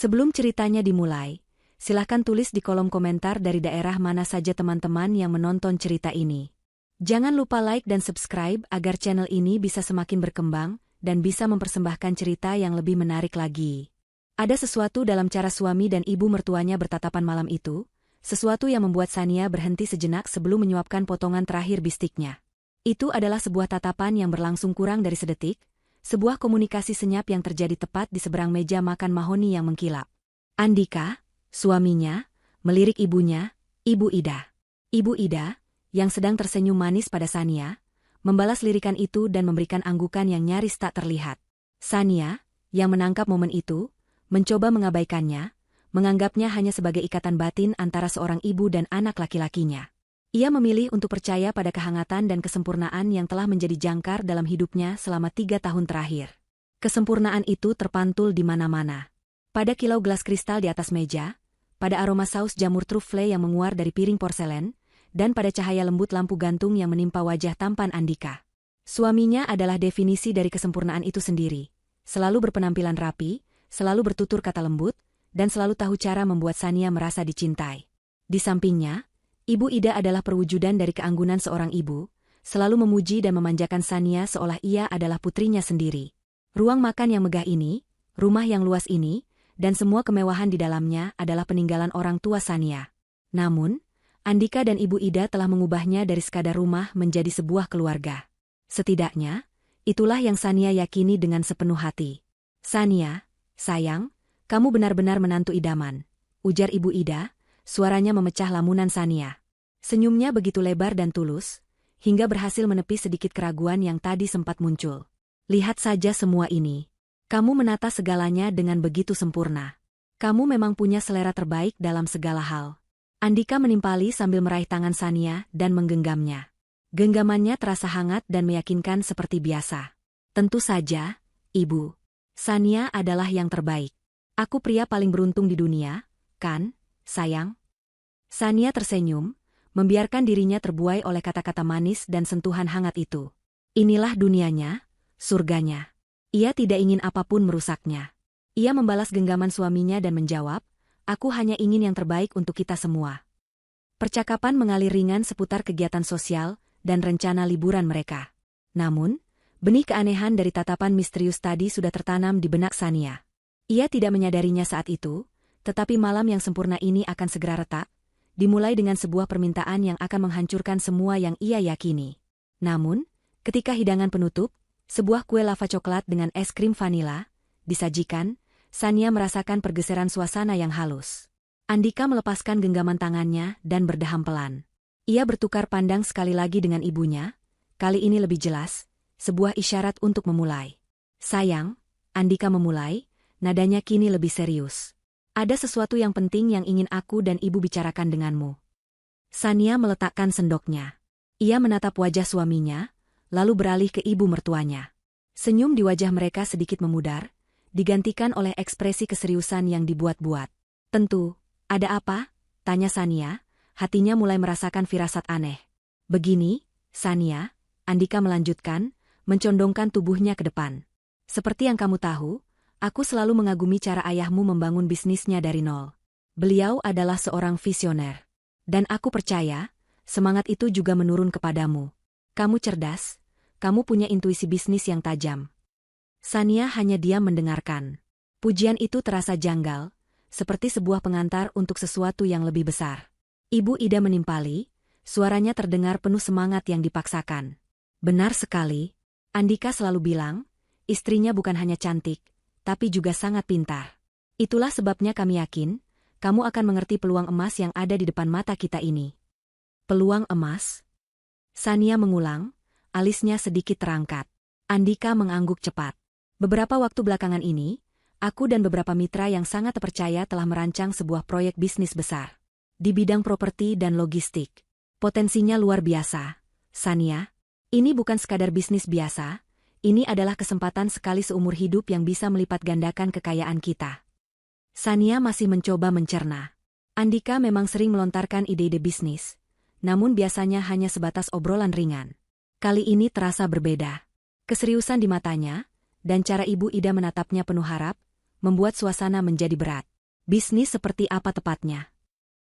Sebelum ceritanya dimulai, silahkan tulis di kolom komentar dari daerah mana saja teman-teman yang menonton cerita ini. Jangan lupa like dan subscribe agar channel ini bisa semakin berkembang dan bisa mempersembahkan cerita yang lebih menarik lagi. Ada sesuatu dalam cara suami dan ibu mertuanya bertatapan malam itu, sesuatu yang membuat Sania berhenti sejenak sebelum menyuapkan potongan terakhir bistiknya. Itu adalah sebuah tatapan yang berlangsung kurang dari sedetik, sebuah komunikasi senyap yang terjadi tepat di seberang meja makan mahoni yang mengkilap. Andika, suaminya, melirik ibunya, Ibu Ida. Ibu Ida, yang sedang tersenyum manis pada Sania, membalas lirikan itu dan memberikan anggukan yang nyaris tak terlihat. Sania, yang menangkap momen itu, mencoba mengabaikannya, menganggapnya hanya sebagai ikatan batin antara seorang ibu dan anak laki-lakinya. Ia memilih untuk percaya pada kehangatan dan kesempurnaan yang telah menjadi jangkar dalam hidupnya selama 3 tahun terakhir. Kesempurnaan itu terpantul di mana-mana. Pada kilau gelas kristal di atas meja, pada aroma saus jamur truffle yang menguar dari piring porselen, dan pada cahaya lembut lampu gantung yang menimpa wajah tampan Andika. Suaminya adalah definisi dari kesempurnaan itu sendiri. Selalu berpenampilan rapi, selalu bertutur kata lembut, dan selalu tahu cara membuat Sania merasa dicintai. Di sampingnya, Ibu Ida adalah perwujudan dari keanggunan seorang ibu, selalu memuji dan memanjakan Sania seolah ia adalah putrinya sendiri. Ruang makan yang megah ini, rumah yang luas ini, dan semua kemewahan di dalamnya adalah peninggalan orang tua Sania. Namun, Andika dan Ibu Ida telah mengubahnya dari sekadar rumah menjadi sebuah keluarga. Setidaknya, itulah yang Sania yakini dengan sepenuh hati. "Sania, sayang, kamu benar-benar menantu idaman," ujar Ibu Ida, suaranya memecah lamunan Sania. Senyumnya begitu lebar dan tulus, hingga berhasil menepis sedikit keraguan yang tadi sempat muncul. "Lihat saja semua ini. Kamu menata segalanya dengan begitu sempurna. Kamu memang punya selera terbaik dalam segala hal." Andika menimpali sambil meraih tangan Sania dan menggenggamnya. Genggamannya terasa hangat dan meyakinkan seperti biasa. "Tentu saja, Ibu. Sania adalah yang terbaik. Aku pria paling beruntung di dunia, kan, sayang?" Sania tersenyum, membiarkan dirinya terbuai oleh kata-kata manis dan sentuhan hangat itu. Inilah dunianya, surganya. Ia tidak ingin apapun merusaknya. Ia membalas genggaman suaminya dan menjawab, "Aku hanya ingin yang terbaik untuk kita semua." Percakapan mengalir ringan seputar kegiatan sosial dan rencana liburan mereka. Namun, benih keanehan dari tatapan misterius tadi sudah tertanam di benak Sania. Ia tidak menyadarinya saat itu, tetapi malam yang sempurna ini akan segera retak, dimulai dengan sebuah permintaan yang akan menghancurkan semua yang ia yakini. Namun, ketika hidangan penutup, sebuah kue lava coklat dengan es krim vanila, disajikan, Sania merasakan pergeseran suasana yang halus. Andika melepaskan genggaman tangannya dan berdeham pelan. Ia bertukar pandang sekali lagi dengan ibunya, kali ini lebih jelas, sebuah isyarat untuk memulai. "Sayang," Andika memulai, nadanya kini lebih serius. "Ada sesuatu yang penting yang ingin aku dan ibu bicarakan denganmu." Sania meletakkan sendoknya. Ia menatap wajah suaminya, lalu beralih ke ibu mertuanya. Senyum di wajah mereka sedikit memudar, digantikan oleh ekspresi keseriusan yang dibuat-buat. "Tentu, ada apa?" tanya Sania, hatinya mulai merasakan firasat aneh. "Begini, Sania," Andika melanjutkan, mencondongkan tubuhnya ke depan. "Seperti yang kamu tahu, aku selalu mengagumi cara ayahmu membangun bisnisnya dari nol. Beliau adalah seorang visioner. Dan aku percaya, semangat itu juga menurun kepadamu. Kamu cerdas, kamu punya intuisi bisnis yang tajam." Sania hanya diam mendengarkan. Pujian itu terasa janggal, seperti sebuah pengantar untuk sesuatu yang lebih besar. Ibu Ida menimpali, suaranya terdengar penuh semangat yang dipaksakan. "Benar sekali, Andika selalu bilang, istrinya bukan hanya cantik, tapi juga sangat pintar. Itulah sebabnya kami yakin, kamu akan mengerti peluang emas yang ada di depan mata kita ini." "Peluang emas?" Sania mengulang, alisnya sedikit terangkat. Andika mengangguk cepat. "Beberapa waktu belakangan ini, aku dan beberapa mitra yang sangat terpercaya telah merancang sebuah proyek bisnis besar. Di bidang properti dan logistik. Potensinya luar biasa, Sania. Ini bukan sekadar bisnis biasa, ini adalah kesempatan sekali seumur hidup yang bisa melipat gandakan kekayaan kita." Sania masih mencoba mencerna. Andika memang sering melontarkan ide-ide bisnis, namun biasanya hanya sebatas obrolan ringan. Kali ini terasa berbeda. Keseriusan di matanya, dan cara Ibu Ida menatapnya penuh harap, membuat suasana menjadi berat. Bisnis seperti apa tepatnya?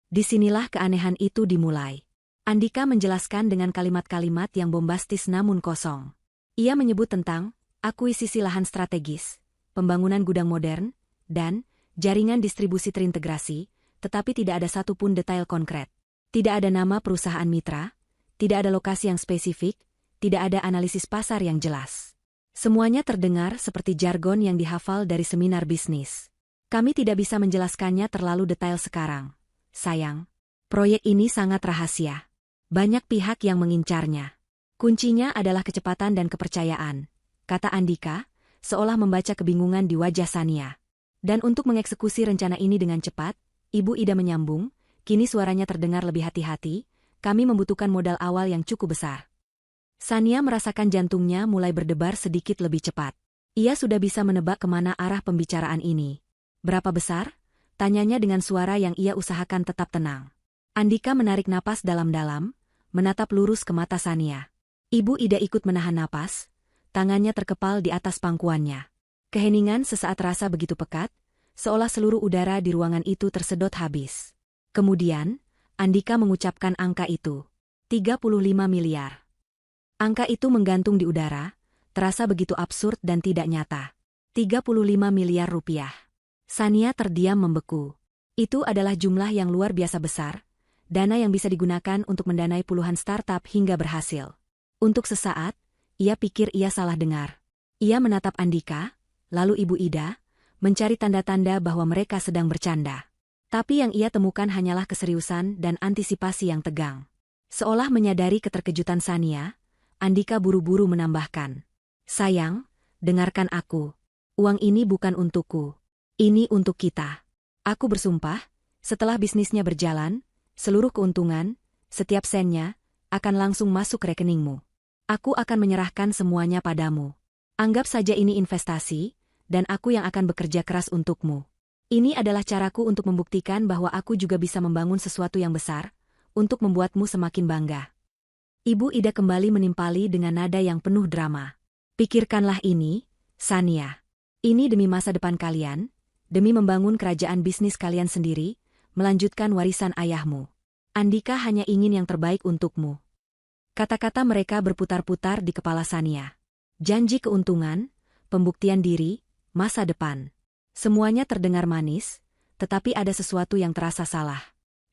Disinilah keanehan itu dimulai. Andika menjelaskan dengan kalimat-kalimat yang bombastis namun kosong. Ia menyebut tentang akuisisi lahan strategis, pembangunan gudang modern, dan jaringan distribusi terintegrasi, tetapi tidak ada satupun detail konkret. Tidak ada nama perusahaan mitra, tidak ada lokasi yang spesifik, tidak ada analisis pasar yang jelas. Semuanya terdengar seperti jargon yang dihafal dari seminar bisnis. Kami tidak bisa menjelaskannya terlalu detail sekarang. Sayang, proyek ini sangat rahasia. Banyak pihak yang mengincarnya. Kuncinya adalah kecepatan dan kepercayaan, kata Andika, seolah membaca kebingungan di wajah Sania. Dan untuk mengeksekusi rencana ini dengan cepat, Ibu Ida menyambung, kini suaranya terdengar lebih hati-hati, kami membutuhkan modal awal yang cukup besar. Sania merasakan jantungnya mulai berdebar sedikit lebih cepat. Ia sudah bisa menebak kemana arah pembicaraan ini. Berapa besar? Tanyanya dengan suara yang ia usahakan tetap tenang. Andika menarik napas dalam-dalam, menatap lurus ke mata Sania. Ibu Ida ikut menahan napas, tangannya terkepal di atas pangkuannya. Keheningan sesaat terasa begitu pekat, seolah seluruh udara di ruangan itu tersedot habis. Kemudian, Andika mengucapkan angka itu. 35 miliar. Angka itu menggantung di udara, terasa begitu absurd dan tidak nyata. 35 miliar rupiah. Sania terdiam membeku. Itu adalah jumlah yang luar biasa besar, dana yang bisa digunakan untuk mendanai puluhan startup hingga berhasil. Untuk sesaat, ia pikir ia salah dengar. Ia menatap Andika, lalu Ibu Ida, mencari tanda-tanda bahwa mereka sedang bercanda. Tapi yang ia temukan hanyalah keseriusan dan antisipasi yang tegang. Seolah menyadari keterkejutan Sania, Andika buru-buru menambahkan. Sayang, dengarkan aku. Uang ini bukan untukku. Ini untuk kita. Aku bersumpah, setelah bisnisnya berjalan, seluruh keuntungan, setiap sennya, akan langsung masuk ke rekeningmu. Aku akan menyerahkan semuanya padamu. Anggap saja ini investasi, dan aku yang akan bekerja keras untukmu. Ini adalah caraku untuk membuktikan bahwa aku juga bisa membangun sesuatu yang besar, untuk membuatmu semakin bangga. Ibu Ida kembali menimpali dengan nada yang penuh drama. Pikirkanlah ini, Sania. Ini demi masa depan kalian, demi membangun kerajaan bisnis kalian sendiri, melanjutkan warisan ayahmu. Andika hanya ingin yang terbaik untukmu. Kata-kata mereka berputar-putar di kepala Sania. Janji keuntungan, pembuktian diri, masa depan. Semuanya terdengar manis, tetapi ada sesuatu yang terasa salah.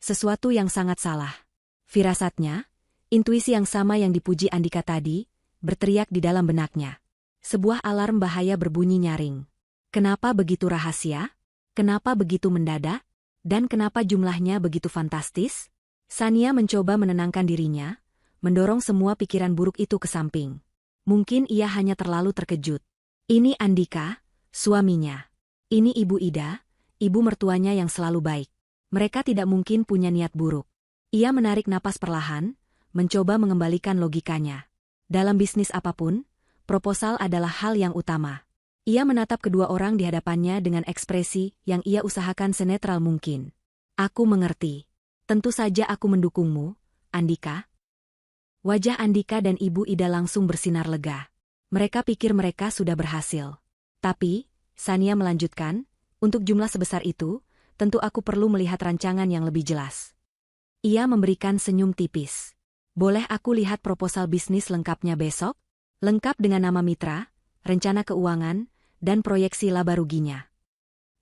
Sesuatu yang sangat salah. Firasatnya, intuisi yang sama yang dipuji Andika tadi, berteriak di dalam benaknya. Sebuah alarm bahaya berbunyi nyaring. Kenapa begitu rahasia? Kenapa begitu mendadak? Dan kenapa jumlahnya begitu fantastis? Sania mencoba menenangkan dirinya, mendorong semua pikiran buruk itu ke samping. Mungkin ia hanya terlalu terkejut. Ini Andika, suaminya. Ini Ibu Ida, ibu mertuanya yang selalu baik. Mereka tidak mungkin punya niat buruk. Ia menarik napas perlahan, mencoba mengembalikan logikanya. Dalam bisnis apapun, proposal adalah hal yang utama. Ia menatap kedua orang di hadapannya dengan ekspresi yang ia usahakan senetral mungkin. Aku mengerti. Tentu saja aku mendukungmu, Andika. Wajah Andika dan Ibu Ida langsung bersinar lega. Mereka pikir mereka sudah berhasil. Tapi, Sania melanjutkan, untuk jumlah sebesar itu, tentu aku perlu melihat rancangan yang lebih jelas. Ia memberikan senyum tipis. Boleh aku lihat proposal bisnis lengkapnya besok? Lengkap dengan nama mitra, rencana keuangan, dan proyeksi laba ruginya.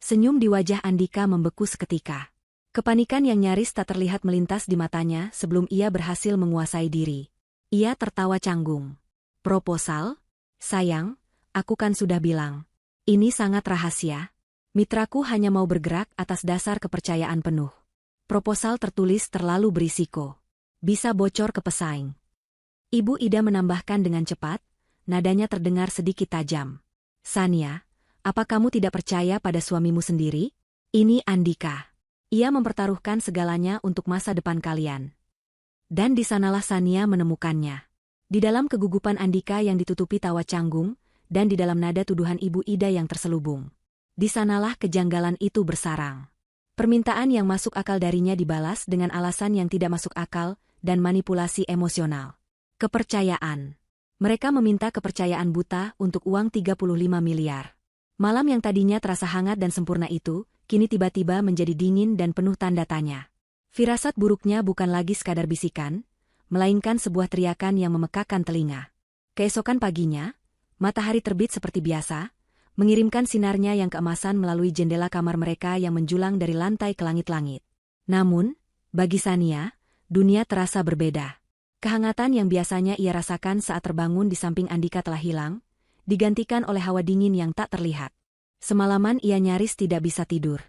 Senyum di wajah Andika membeku seketika. Kepanikan yang nyaris tak terlihat melintas di matanya sebelum ia berhasil menguasai diri. Ia tertawa canggung. Proposal? Sayang, aku kan sudah bilang. Ini sangat rahasia. Mitraku hanya mau bergerak atas dasar kepercayaan penuh. Proposal tertulis terlalu berisiko. Bisa bocor ke pesaing. Ibu Ida menambahkan dengan cepat, nadanya terdengar sedikit tajam. Sania, apa kamu tidak percaya pada suamimu sendiri? Ini Andika. Ia mempertaruhkan segalanya untuk masa depan kalian. Dan di sanalah Sania menemukannya. Di dalam kegugupan Andika yang ditutupi tawa canggung, dan di dalam nada tuduhan Ibu Ida yang terselubung. Di sanalah kejanggalan itu bersarang. Permintaan yang masuk akal darinya dibalas dengan alasan yang tidak masuk akal dan manipulasi emosional. Kepercayaan. Mereka meminta kepercayaan buta untuk uang 35 miliar. Malam yang tadinya terasa hangat dan sempurna itu, kini tiba-tiba menjadi dingin dan penuh tanda tanya. Firasat buruknya bukan lagi sekadar bisikan, melainkan sebuah teriakan yang memekakkan telinga. Keesokan paginya, matahari terbit seperti biasa, mengirimkan sinarnya yang keemasan melalui jendela kamar mereka yang menjulang dari lantai ke langit-langit. Namun, bagi Sania, dunia terasa berbeda. Kehangatan yang biasanya ia rasakan saat terbangun di samping Andika telah hilang, digantikan oleh hawa dingin yang tak terlihat. Semalaman ia nyaris tidak bisa tidur.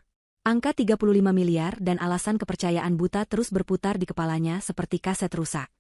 Angka 35 miliar dan alasan kepercayaan buta terus berputar di kepalanya seperti kaset rusak.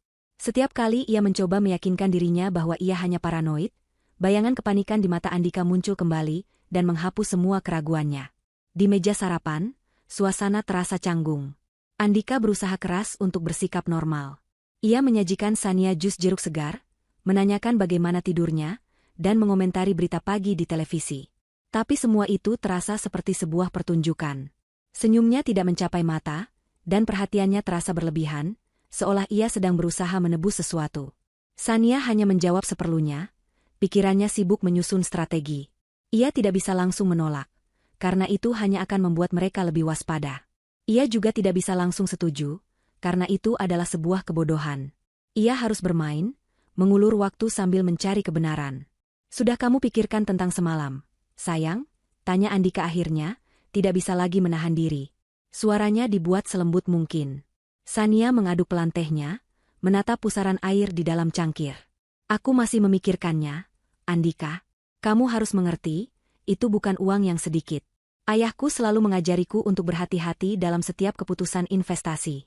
Setiap kali ia mencoba meyakinkan dirinya bahwa ia hanya paranoid, bayangan kepanikan di mata Andika muncul kembali dan menghapus semua keraguannya. Di meja sarapan, suasana terasa canggung. Andika berusaha keras untuk bersikap normal. Ia menyajikan Sania jus jeruk segar, menanyakan bagaimana tidurnya, dan mengomentari berita pagi di televisi. Tapi semua itu terasa seperti sebuah pertunjukan. Senyumnya tidak mencapai mata, dan perhatiannya terasa berlebihan, seolah ia sedang berusaha menebus sesuatu. Sania hanya menjawab seperlunya, pikirannya sibuk menyusun strategi. Ia tidak bisa langsung menolak, karena itu hanya akan membuat mereka lebih waspada. Ia juga tidak bisa langsung setuju, karena itu adalah sebuah kebodohan. Ia harus bermain, mengulur waktu sambil mencari kebenaran. Sudah kamu pikirkan tentang semalam, sayang? Tanya Andika akhirnya, tidak bisa lagi menahan diri. Suaranya dibuat selembut mungkin. Sania mengaduk pelan tehnya, menatap pusaran air di dalam cangkir. Aku masih memikirkannya, Andika. Kamu harus mengerti, itu bukan uang yang sedikit. Ayahku selalu mengajariku untuk berhati-hati dalam setiap keputusan investasi.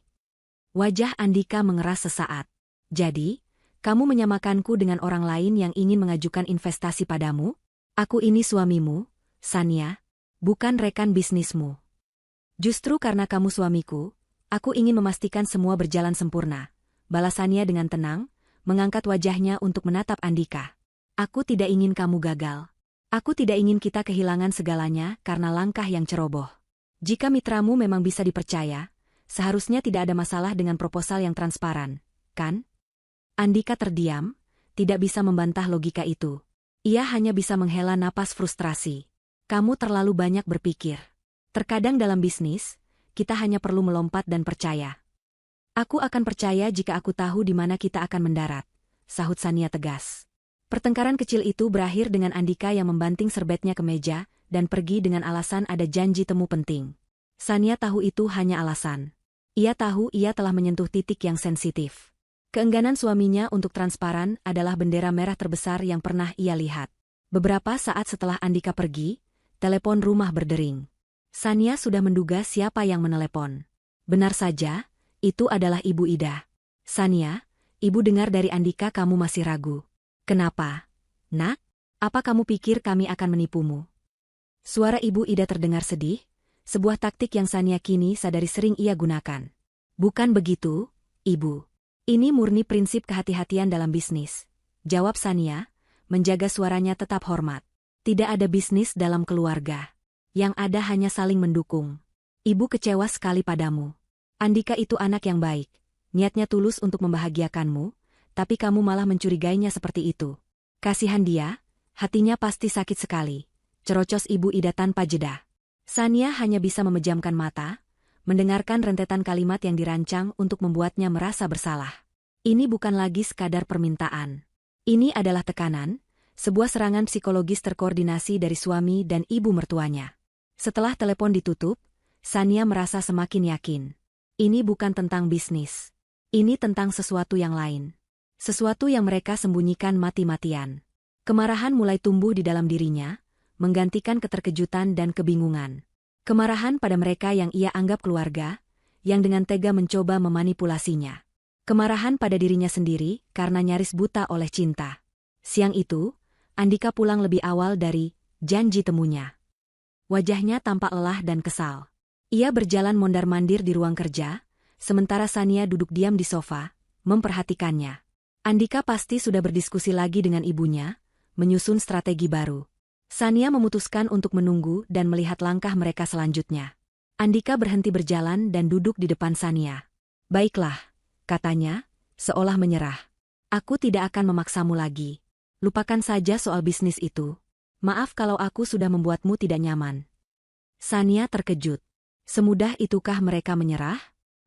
Wajah Andika mengeras sesaat. Jadi, kamu menyamakanku dengan orang lain yang ingin mengajukan investasi padamu? Aku ini suamimu, Sania, bukan rekan bisnismu. Justru karena kamu suamiku, aku ingin memastikan semua berjalan sempurna. Balas Sania dengan tenang, mengangkat wajahnya untuk menatap Andika. Aku tidak ingin kamu gagal. Aku tidak ingin kita kehilangan segalanya karena langkah yang ceroboh. Jika mitramu memang bisa dipercaya, seharusnya tidak ada masalah dengan proposal yang transparan, kan? Andika terdiam, tidak bisa membantah logika itu. Ia hanya bisa menghela napas frustrasi. Kamu terlalu banyak berpikir. Terkadang dalam bisnis, kita hanya perlu melompat dan percaya. Aku akan percaya jika aku tahu di mana kita akan mendarat, sahut Sania tegas. Pertengkaran kecil itu berakhir dengan Andika yang membanting serbetnya ke meja dan pergi dengan alasan ada janji temu penting. Sania tahu itu hanya alasan. Ia tahu ia telah menyentuh titik yang sensitif. Keengganan suaminya untuk transparan adalah bendera merah terbesar yang pernah ia lihat. Beberapa saat setelah Andika pergi, telepon rumah berdering. Sania sudah menduga siapa yang menelepon. Benar saja, itu adalah Ibu Ida. Sania, Ibu dengar dari Andika kamu masih ragu. Kenapa? Nak, apa kamu pikir kami akan menipumu? Suara Ibu Ida terdengar sedih, sebuah taktik yang Sania kini sadari sering ia gunakan. Bukan begitu, Ibu. Ini murni prinsip kehati-hatian dalam bisnis. Jawab Sania, menjaga suaranya tetap hormat. Tidak ada bisnis dalam keluarga. Yang ada hanya saling mendukung. Ibu kecewa sekali padamu. Andika itu anak yang baik. Niatnya tulus untuk membahagiakanmu, tapi kamu malah mencurigainya seperti itu. Kasihan dia, hatinya pasti sakit sekali. Cerocos Ibu Ida tanpa jeda. Sania hanya bisa memejamkan mata, mendengarkan rentetan kalimat yang dirancang untuk membuatnya merasa bersalah. Ini bukan lagi sekadar permintaan. Ini adalah tekanan, sebuah serangan psikologis terkoordinasi dari suami dan ibu mertuanya. Setelah telepon ditutup, Sania merasa semakin yakin. Ini bukan tentang bisnis. Ini tentang sesuatu yang lain. Sesuatu yang mereka sembunyikan mati-matian. Kemarahan mulai tumbuh di dalam dirinya, menggantikan keterkejutan dan kebingungan. Kemarahan pada mereka yang ia anggap keluarga, yang dengan tega mencoba memanipulasinya. Kemarahan pada dirinya sendiri karena nyaris buta oleh cinta. Siang itu, Andika pulang lebih awal dari janji temunya. Wajahnya tampak lelah dan kesal. Ia berjalan mondar-mandir di ruang kerja, sementara Sania duduk diam di sofa, memperhatikannya. Andika pasti sudah berdiskusi lagi dengan ibunya, menyusun strategi baru. Sania memutuskan untuk menunggu dan melihat langkah mereka selanjutnya. Andika berhenti berjalan dan duduk di depan Sania. Baiklah, katanya, seolah menyerah. Aku tidak akan memaksamu lagi. Lupakan saja soal bisnis itu. Maaf kalau aku sudah membuatmu tidak nyaman. Sania terkejut. Semudah itukah mereka menyerah?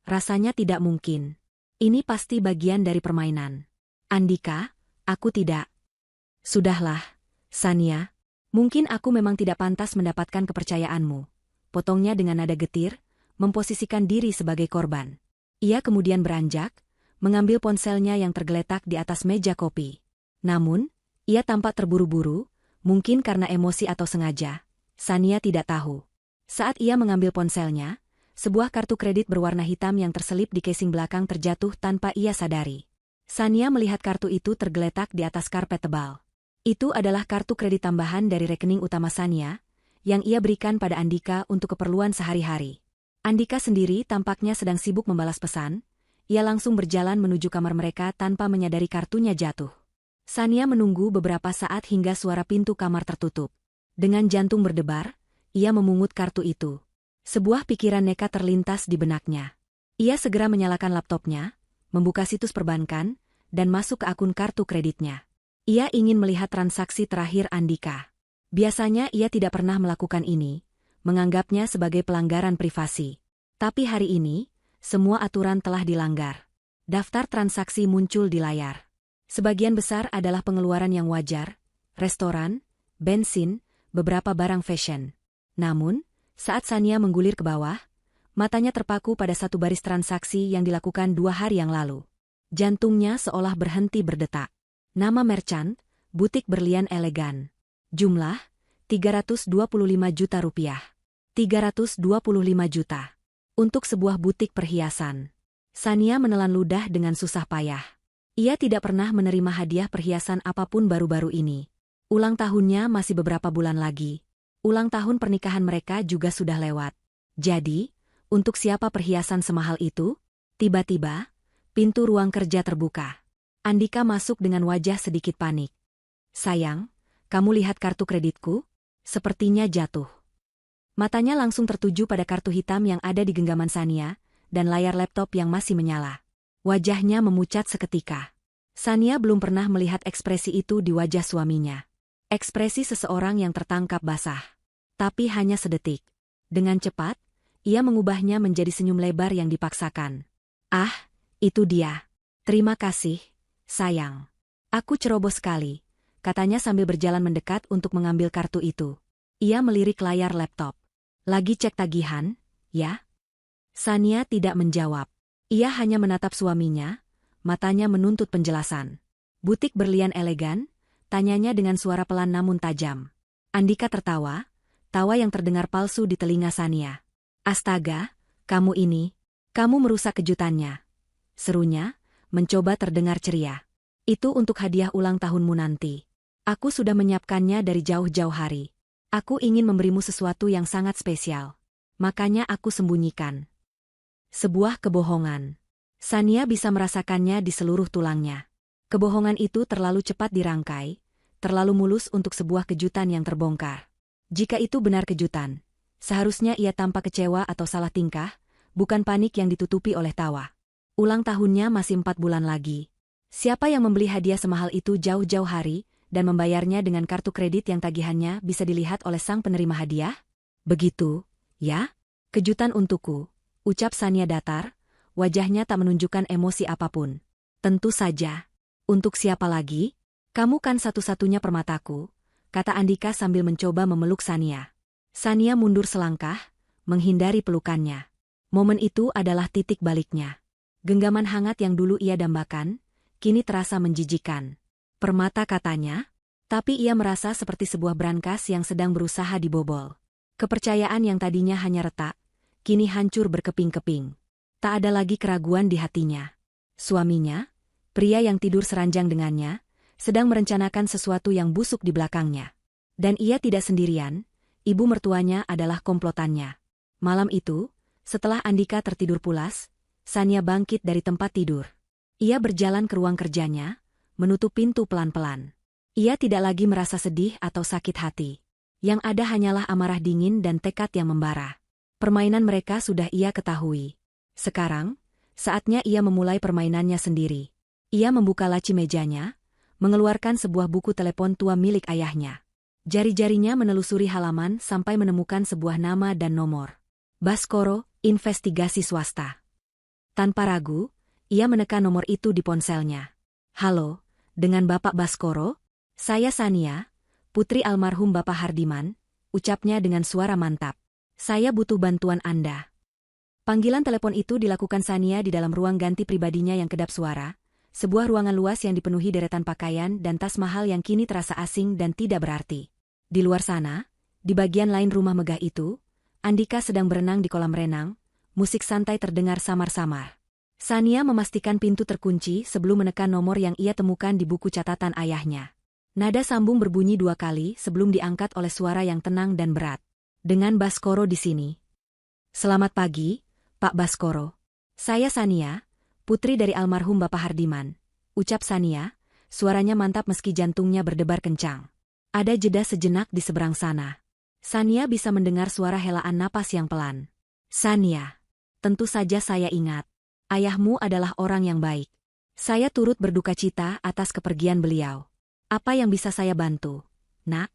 Rasanya tidak mungkin. Ini pasti bagian dari permainan. Andika, aku tidak. Sudahlah, Sania. Mungkin aku memang tidak pantas mendapatkan kepercayaanmu. Potongnya dengan nada getir, memposisikan diri sebagai korban. Ia kemudian beranjak, mengambil ponselnya yang tergeletak di atas meja kopi. Namun, ia tampak terburu-buru, mungkin karena emosi atau sengaja. Sania tidak tahu. Saat ia mengambil ponselnya, sebuah kartu kredit berwarna hitam yang terselip di casing belakang terjatuh tanpa ia sadari. Sania melihat kartu itu tergeletak di atas karpet tebal. Itu adalah kartu kredit tambahan dari rekening utama Sania, yang ia berikan pada Andika untuk keperluan sehari-hari. Andika sendiri tampaknya sedang sibuk membalas pesan. Ia langsung berjalan menuju kamar mereka tanpa menyadari kartunya jatuh. Sania menunggu beberapa saat hingga suara pintu kamar tertutup. Dengan jantung berdebar, ia memungut kartu itu. Sebuah pikiran nekat terlintas di benaknya. Ia segera menyalakan laptopnya, membuka situs perbankan, dan masuk ke akun kartu kreditnya. Ia ingin melihat transaksi terakhir Andika. Biasanya ia tidak pernah melakukan ini, menganggapnya sebagai pelanggaran privasi. Tapi hari ini, semua aturan telah dilanggar. Daftar transaksi muncul di layar. Sebagian besar adalah pengeluaran yang wajar, restoran, bensin, beberapa barang fashion. Namun, saat Sania menggulir ke bawah, matanya terpaku pada satu baris transaksi yang dilakukan 2 hari yang lalu. Jantungnya seolah berhenti berdetak. Nama merchant, butik berlian elegan. Jumlah, 325 juta rupiah. 325 juta. Untuk sebuah butik perhiasan. Sania menelan ludah dengan susah payah. Ia tidak pernah menerima hadiah perhiasan apapun baru-baru ini. Ulang tahunnya masih beberapa bulan lagi. Ulang tahun pernikahan mereka juga sudah lewat. Jadi, untuk siapa perhiasan semahal itu? Tiba-tiba, pintu ruang kerja terbuka. Andika masuk dengan wajah sedikit panik. Sayang, kamu lihat kartu kreditku? Sepertinya jatuh. Matanya langsung tertuju pada kartu hitam yang ada di genggaman Sania, dan layar laptop yang masih menyala. Wajahnya memucat seketika. Sania belum pernah melihat ekspresi itu di wajah suaminya. Ekspresi seseorang yang tertangkap basah. Tapi hanya sedetik. Dengan cepat, ia mengubahnya menjadi senyum lebar yang dipaksakan. Ah, itu dia. Terima kasih, sayang. Aku ceroboh sekali, katanya sambil berjalan mendekat untuk mengambil kartu itu. Ia melirik layar laptop. Lagi cek tagihan, ya? Sania tidak menjawab. Ia hanya menatap suaminya, matanya menuntut penjelasan. Butik berlian elegan? Tanyanya dengan suara pelan namun tajam. Andika tertawa, tawa yang terdengar palsu di telinga Sania. Astaga, kamu merusak kejutannya. Serunya, mencoba terdengar ceria. Itu untuk hadiah ulang tahunmu nanti. Aku sudah menyiapkannya dari jauh-jauh hari. Aku ingin memberimu sesuatu yang sangat spesial. Makanya aku sembunyikan. Sebuah kebohongan. Sania bisa merasakannya di seluruh tulangnya. Kebohongan itu terlalu cepat dirangkai, terlalu mulus untuk sebuah kejutan yang terbongkar. Jika itu benar kejutan, seharusnya ia tampak kecewa atau salah tingkah, bukan panik yang ditutupi oleh tawa. Ulang tahunnya masih 4 bulan lagi. Siapa yang membeli hadiah semahal itu jauh-jauh hari, dan membayarnya dengan kartu kredit yang tagihannya bisa dilihat oleh sang penerima hadiah? Begitu, ya? Kejutan untukku, ucap Sania datar, wajahnya tak menunjukkan emosi apapun. Tentu saja. Untuk siapa lagi? Kamu kan satu-satunya permataku, kata Andika sambil mencoba memeluk Sania. Sania mundur selangkah, menghindari pelukannya. Momen itu adalah titik baliknya. Genggaman hangat yang dulu ia dambakan, kini terasa menjijikan. Permata katanya, tapi ia merasa seperti sebuah brankas yang sedang berusaha dibobol. Kepercayaan yang tadinya hanya retak, kini hancur berkeping-keping. Tak ada lagi keraguan di hatinya. Suaminya, pria yang tidur seranjang dengannya, sedang merencanakan sesuatu yang busuk di belakangnya. Dan ia tidak sendirian, ibu mertuanya adalah komplotannya. Malam itu, setelah Andika tertidur pulas, Sania bangkit dari tempat tidur. Ia berjalan ke ruang kerjanya, menutup pintu pelan-pelan. Ia tidak lagi merasa sedih atau sakit hati. Yang ada hanyalah amarah dingin dan tekad yang membara. Permainan mereka sudah ia ketahui. Sekarang, saatnya ia memulai permainannya sendiri. Ia membuka laci mejanya, mengeluarkan sebuah buku telepon tua milik ayahnya. Jari-jarinya menelusuri halaman sampai menemukan sebuah nama dan nomor. Baskoro, investigasi swasta. Tanpa ragu, ia menekan nomor itu di ponselnya. Halo, dengan Bapak Baskoro? Saya Sania, putri almarhum Bapak Hardiman, ucapnya dengan suara mantap. Saya butuh bantuan Anda. Panggilan telepon itu dilakukan Sania di dalam ruang ganti pribadinya yang kedap suara, sebuah ruangan luas yang dipenuhi deretan pakaian dan tas mahal yang kini terasa asing dan tidak berarti. Di luar sana, di bagian lain rumah megah itu, Andika sedang berenang di kolam renang, musik santai terdengar samar-samar. Sania memastikan pintu terkunci sebelum menekan nomor yang ia temukan di buku catatan ayahnya. Nada sambung berbunyi 2 kali sebelum diangkat oleh suara yang tenang dan berat. Dengan Baskoro di sini. Selamat pagi, Pak Baskoro. Saya Sania, putri dari almarhum Bapak Hardiman. Ucap Sania, suaranya mantap meski jantungnya berdebar kencang. Ada jeda sejenak di seberang sana. Sania bisa mendengar suara helaan napas yang pelan. Sania, tentu saja saya ingat. Ayahmu adalah orang yang baik. Saya turut berduka cita atas kepergian beliau. Apa yang bisa saya bantu, Nak?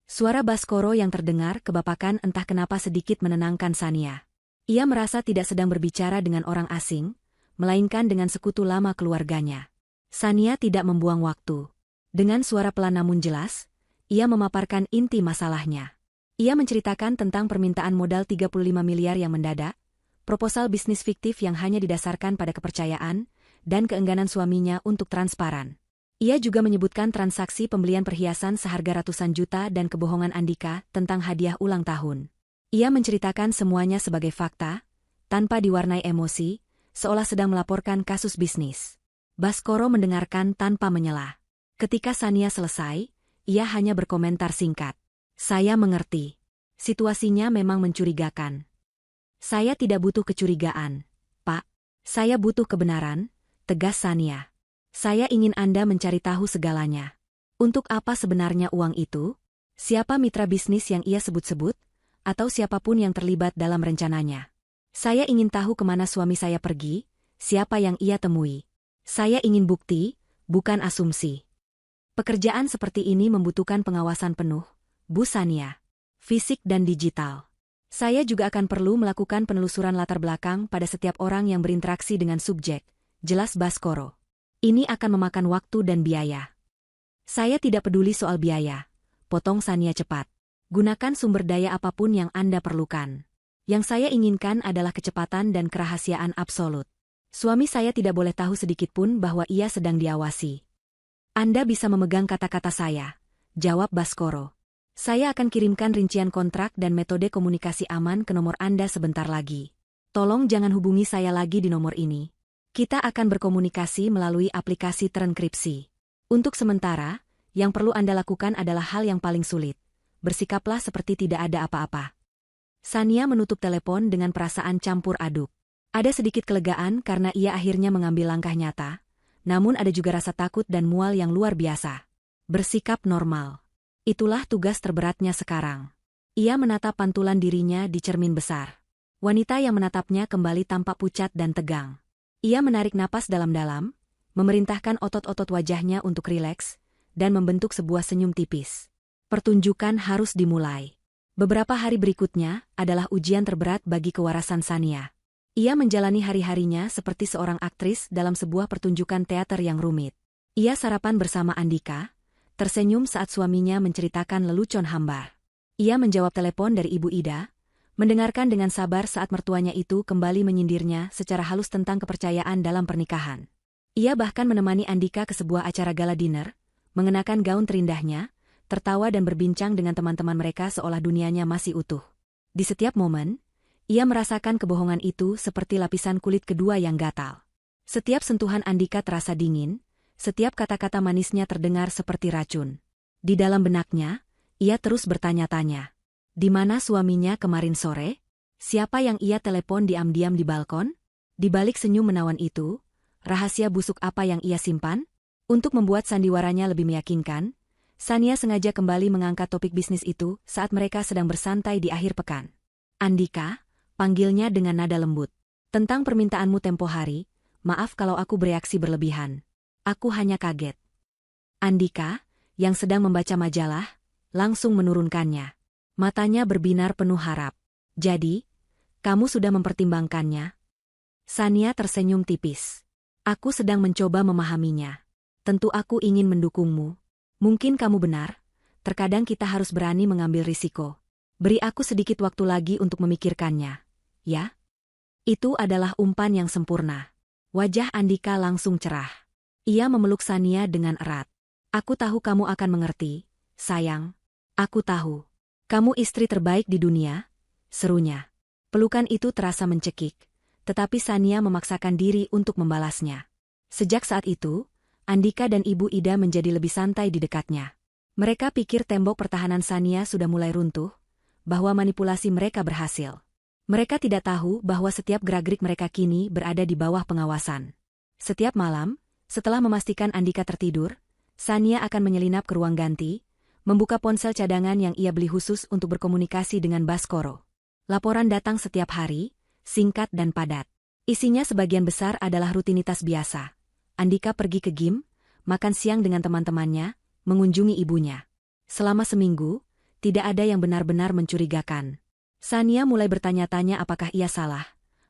Suara Baskoro yang terdengar kebapakan entah kenapa sedikit menenangkan Sania. Ia merasa tidak sedang berbicara dengan orang asing, melainkan dengan sekutu lama keluarganya. Sania tidak membuang waktu. Dengan suara pelan namun jelas, ia memaparkan inti masalahnya. Ia menceritakan tentang permintaan modal 35 miliar yang mendadak, proposal bisnis fiktif yang hanya didasarkan pada kepercayaan, dan keengganan suaminya untuk transparan. Ia juga menyebutkan transaksi pembelian perhiasan seharga ratusan juta dan kebohongan Andika tentang hadiah ulang tahun. Ia menceritakan semuanya sebagai fakta, tanpa diwarnai emosi, seolah sedang melaporkan kasus bisnis. Baskoro mendengarkan tanpa menyela. Ketika Sania selesai, ia hanya berkomentar singkat. Saya mengerti. Situasinya memang mencurigakan. Saya tidak butuh kecurigaan, Pak. Saya butuh kebenaran, tegas Sania. Saya ingin Anda mencari tahu segalanya. Untuk apa sebenarnya uang itu? Siapa mitra bisnis yang ia sebut-sebut? Atau siapapun yang terlibat dalam rencananya. Saya ingin tahu kemana suami saya pergi, siapa yang ia temui. Saya ingin bukti, bukan asumsi. Pekerjaan seperti ini membutuhkan pengawasan penuh, Bu Sania. Fisik dan digital. Saya juga akan perlu melakukan penelusuran latar belakang pada setiap orang yang berinteraksi dengan subjek, jelas Baskoro. Ini akan memakan waktu dan biaya. Saya tidak peduli soal biaya, potong Sania cepat. Gunakan sumber daya apapun yang Anda perlukan. Yang saya inginkan adalah kecepatan dan kerahasiaan absolut. Suami saya tidak boleh tahu sedikitpun bahwa ia sedang diawasi. Anda bisa memegang kata-kata saya, jawab Baskoro. Saya akan kirimkan rincian kontrak dan metode komunikasi aman ke nomor Anda sebentar lagi. Tolong jangan hubungi saya lagi di nomor ini. Kita akan berkomunikasi melalui aplikasi terenkripsi. Untuk sementara, yang perlu Anda lakukan adalah hal yang paling sulit. Bersikaplah seperti tidak ada apa-apa. Sania menutup telepon dengan perasaan campur aduk. Ada sedikit kelegaan karena ia akhirnya mengambil langkah nyata, namun ada juga rasa takut dan mual yang luar biasa. Bersikap normal. Itulah tugas terberatnya sekarang. Ia menatap pantulan dirinya di cermin besar. Wanita yang menatapnya kembali tampak pucat dan tegang. Ia menarik napas dalam-dalam, memerintahkan otot-otot wajahnya untuk rileks, dan membentuk sebuah senyum tipis. Pertunjukan harus dimulai. Beberapa hari berikutnya adalah ujian terberat bagi kewarasan Sania. Ia menjalani hari-harinya seperti seorang aktris dalam sebuah pertunjukan teater yang rumit. Ia sarapan bersama Andika, tersenyum saat suaminya menceritakan lelucon hambar. Ia menjawab telepon dari Ibu Ida, mendengarkan dengan sabar saat mertuanya itu kembali menyindirnya secara halus tentang kepercayaan dalam pernikahan. Ia bahkan menemani Andika ke sebuah acara gala dinner, mengenakan gaun terindahnya, tertawa dan berbincang dengan teman-teman mereka seolah dunianya masih utuh. Di setiap momen, ia merasakan kebohongan itu seperti lapisan kulit kedua yang gatal. Setiap sentuhan Andika terasa dingin, setiap kata-kata manisnya terdengar seperti racun. Di dalam benaknya, ia terus bertanya-tanya. Di mana suaminya kemarin sore? Siapa yang ia telepon diam-diam di balkon? Di balik senyum menawan itu, rahasia busuk apa yang ia simpan? Untuk membuat sandiwaranya lebih meyakinkan, Sania sengaja kembali mengangkat topik bisnis itu saat mereka sedang bersantai di akhir pekan. Andika, panggilnya dengan nada lembut. Tentang permintaanmu tempo hari, maaf kalau aku bereaksi berlebihan. Aku hanya kaget. Andika, yang sedang membaca majalah, langsung menurunkannya. Matanya berbinar penuh harap. Jadi, kamu sudah mempertimbangkannya? Sania tersenyum tipis. Aku sedang mencoba memahaminya. Tentu aku ingin mendukungmu. Mungkin kamu benar, terkadang kita harus berani mengambil risiko. Beri aku sedikit waktu lagi untuk memikirkannya. Ya? Itu adalah umpan yang sempurna. Wajah Andika langsung cerah. Ia memeluk Sania dengan erat. Aku tahu kamu akan mengerti, sayang. Aku tahu. Kamu istri terbaik di dunia, serunya. Pelukan itu terasa mencekik, tetapi Sania memaksakan diri untuk membalasnya. Sejak saat itu, Andika dan Ibu Ida menjadi lebih santai di dekatnya. Mereka pikir tembok pertahanan Sania sudah mulai runtuh, bahwa manipulasi mereka berhasil. Mereka tidak tahu bahwa setiap gerak-gerik mereka kini berada di bawah pengawasan. Setiap malam, setelah memastikan Andika tertidur, Sania akan menyelinap ke ruang ganti, membuka ponsel cadangan yang ia beli khusus untuk berkomunikasi dengan Baskoro. Laporan datang setiap hari, singkat dan padat. Isinya sebagian besar adalah rutinitas biasa. Andika pergi ke gym, makan siang dengan teman-temannya, mengunjungi ibunya. Selama seminggu, tidak ada yang benar-benar mencurigakan. Sania mulai bertanya-tanya apakah ia salah,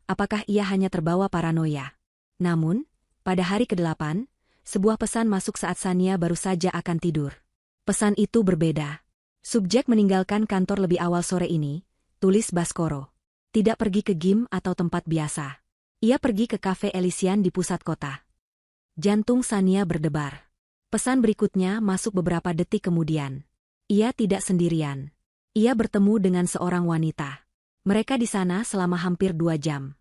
apakah ia hanya terbawa paranoia. Namun, pada hari ke-8, sebuah pesan masuk saat Sania baru saja akan tidur. Pesan itu berbeda. Subjek meninggalkan kantor lebih awal sore ini, tulis Baskoro. Tidak pergi ke gym atau tempat biasa. Ia pergi ke kafe Elysian di pusat kota. Jantung Sania berdebar. Pesan berikutnya masuk beberapa detik kemudian. Ia tidak sendirian. Ia bertemu dengan seorang wanita. Mereka di sana selama hampir 2 jam.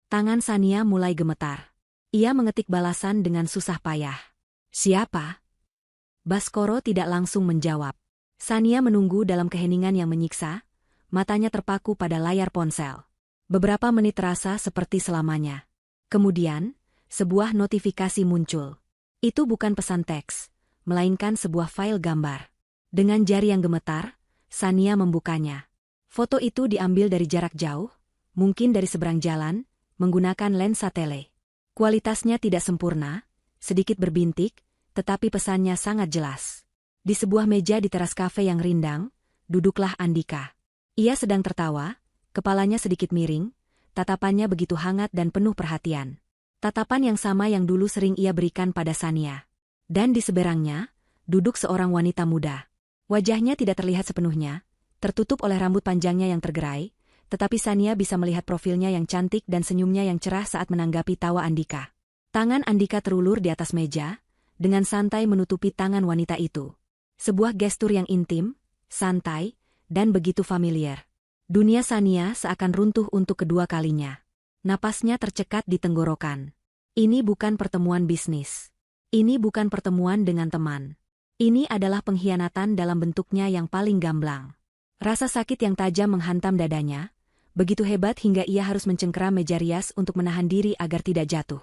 Tangan Sania mulai gemetar. Ia mengetik balasan dengan susah payah. Siapa? Baskoro tidak langsung menjawab. Sania menunggu dalam keheningan yang menyiksa, matanya terpaku pada layar ponsel. Beberapa menit terasa seperti selamanya. Kemudian, sebuah notifikasi muncul. Itu bukan pesan teks, melainkan sebuah file gambar. Dengan jari yang gemetar, Sania membukanya. Foto itu diambil dari jarak jauh, mungkin dari seberang jalan, menggunakan lensa tele. Kualitasnya tidak sempurna, sedikit berbintik, tetapi pesannya sangat jelas. Di sebuah meja di teras kafe yang rindang, duduklah Andika. Ia sedang tertawa, kepalanya sedikit miring, tatapannya begitu hangat dan penuh perhatian. Tatapan yang sama yang dulu sering ia berikan pada Sania. Dan di seberangnya, duduk seorang wanita muda. Wajahnya tidak terlihat sepenuhnya, tertutup oleh rambut panjangnya yang tergerai, tetapi Sania bisa melihat profilnya yang cantik dan senyumnya yang cerah saat menanggapi tawa Andika. Tangan Andika terulur di atas meja, dengan santai menutupi tangan wanita itu. Sebuah gestur yang intim, santai, dan begitu familiar. Dunia Sania seakan runtuh untuk kedua kalinya. Napasnya tercekat di tenggorokan. Ini bukan pertemuan bisnis. Ini bukan pertemuan dengan teman. Ini adalah pengkhianatan dalam bentuknya yang paling gamblang. Rasa sakit yang tajam menghantam dadanya, begitu hebat hingga ia harus mencengkeram meja rias untuk menahan diri agar tidak jatuh.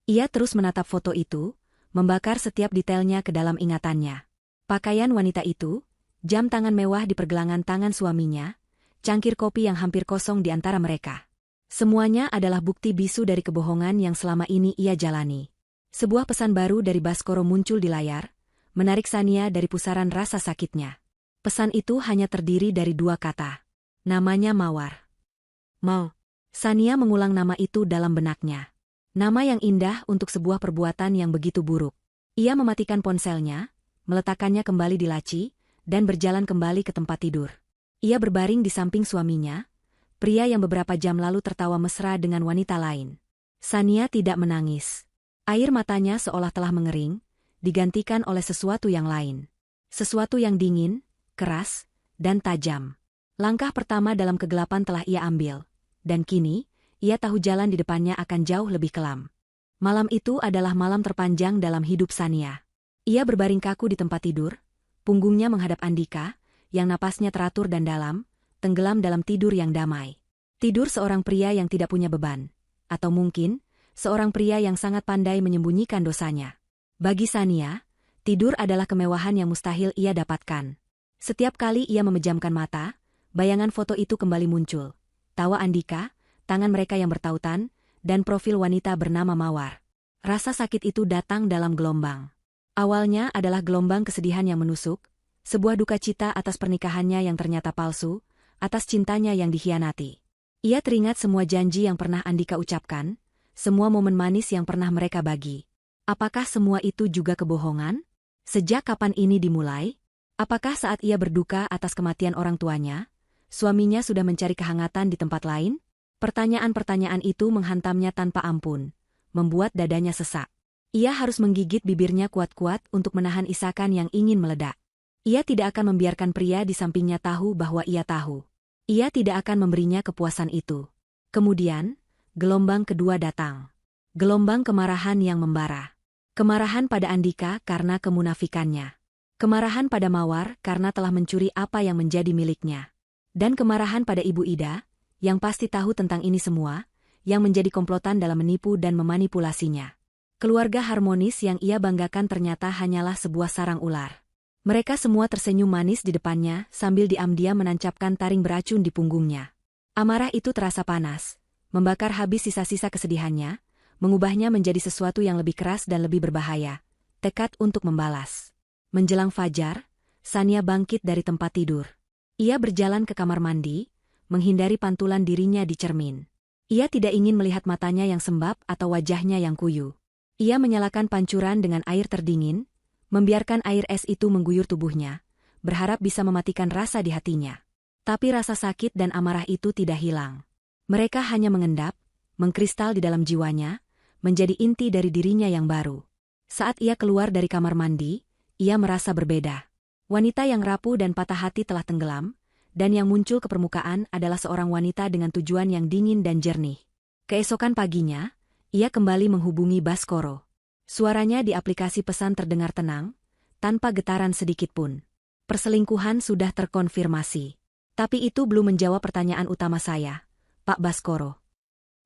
Ia terus menatap foto itu, membakar setiap detailnya ke dalam ingatannya. Pakaian wanita itu, jam tangan mewah di pergelangan tangan suaminya, cangkir kopi yang hampir kosong di antara mereka. Semuanya adalah bukti bisu dari kebohongan yang selama ini ia jalani. Sebuah pesan baru dari Baskoro muncul di layar, menarik Sania dari pusaran rasa sakitnya. Pesan itu hanya terdiri dari 2 kata. Namanya Mawar. Mau. Sania mengulang nama itu dalam benaknya. Nama yang indah untuk sebuah perbuatan yang begitu buruk. Ia mematikan ponselnya, meletakkannya kembali di laci, dan berjalan kembali ke tempat tidur. Ia berbaring di samping suaminya, pria yang beberapa jam lalu tertawa mesra dengan wanita lain. Sania tidak menangis. Air matanya seolah telah mengering, digantikan oleh sesuatu yang lain. Sesuatu yang dingin, keras, dan tajam. Langkah pertama dalam kegelapan telah ia ambil, dan kini, ia tahu jalan di depannya akan jauh lebih kelam. Malam itu adalah malam terpanjang dalam hidup Sania. Ia berbaring kaku di tempat tidur, punggungnya menghadap Andika, yang napasnya teratur dan dalam, tenggelam dalam tidur yang damai. Tidur seorang pria yang tidak punya beban. Atau mungkin, seorang pria yang sangat pandai menyembunyikan dosanya. Bagi Sania, tidur adalah kemewahan yang mustahil ia dapatkan. Setiap kali ia memejamkan mata, bayangan foto itu kembali muncul. Tawa Andika, tangan mereka yang bertautan, dan profil wanita bernama Mawar. Rasa sakit itu datang dalam gelombang. Awalnya adalah gelombang kesedihan yang menusuk, Sebuah duka cita atas pernikahannya yang ternyata palsu, atas cintanya yang dikhianati. Ia teringat semua janji yang pernah Andika ucapkan, semua momen manis yang pernah mereka bagi. Apakah semua itu juga kebohongan? Sejak kapan ini dimulai? Apakah saat ia berduka atas kematian orang tuanya, suaminya sudah mencari kehangatan di tempat lain? Pertanyaan-pertanyaan itu menghantamnya tanpa ampun, membuat dadanya sesak. Ia harus menggigit bibirnya kuat-kuat untuk menahan isakan yang ingin meledak. Ia tidak akan membiarkan pria di sampingnya tahu bahwa ia tahu. Ia tidak akan memberinya kepuasan itu. Kemudian, gelombang kedua datang. Gelombang kemarahan yang membara. Kemarahan pada Andika karena kemunafikannya. Kemarahan pada Mawar karena telah mencuri apa yang menjadi miliknya. Dan kemarahan pada Ibu Ida, yang pasti tahu tentang ini semua, yang menjadi komplotan dalam menipu dan memanipulasinya. Keluarga harmonis yang ia banggakan ternyata hanyalah sebuah sarang ular. Mereka semua tersenyum manis di depannya sambil diam-diam menancapkan taring beracun di punggungnya. Amarah itu terasa panas, membakar habis sisa-sisa kesedihannya, mengubahnya menjadi sesuatu yang lebih keras dan lebih berbahaya, tekad untuk membalas. Menjelang fajar, Sania bangkit dari tempat tidur. Ia berjalan ke kamar mandi, menghindari pantulan dirinya di cermin. Ia tidak ingin melihat matanya yang sembab atau wajahnya yang kuyu. Ia menyalakan pancuran dengan air terdingin, membiarkan air es itu mengguyur tubuhnya, berharap bisa mematikan rasa di hatinya. Tapi rasa sakit dan amarah itu tidak hilang. Mereka hanya mengendap, mengkristal di dalam jiwanya, menjadi inti dari dirinya yang baru. Saat ia keluar dari kamar mandi, ia merasa berbeda. Wanita yang rapuh dan patah hati telah tenggelam, dan yang muncul ke permukaan adalah seorang wanita dengan tujuan yang dingin dan jernih. Keesokan paginya, ia kembali menghubungi Baskoro. Suaranya di aplikasi pesan terdengar tenang, tanpa getaran sedikitpun. Perselingkuhan sudah terkonfirmasi. Tapi itu belum menjawab pertanyaan utama saya, Pak Baskoro.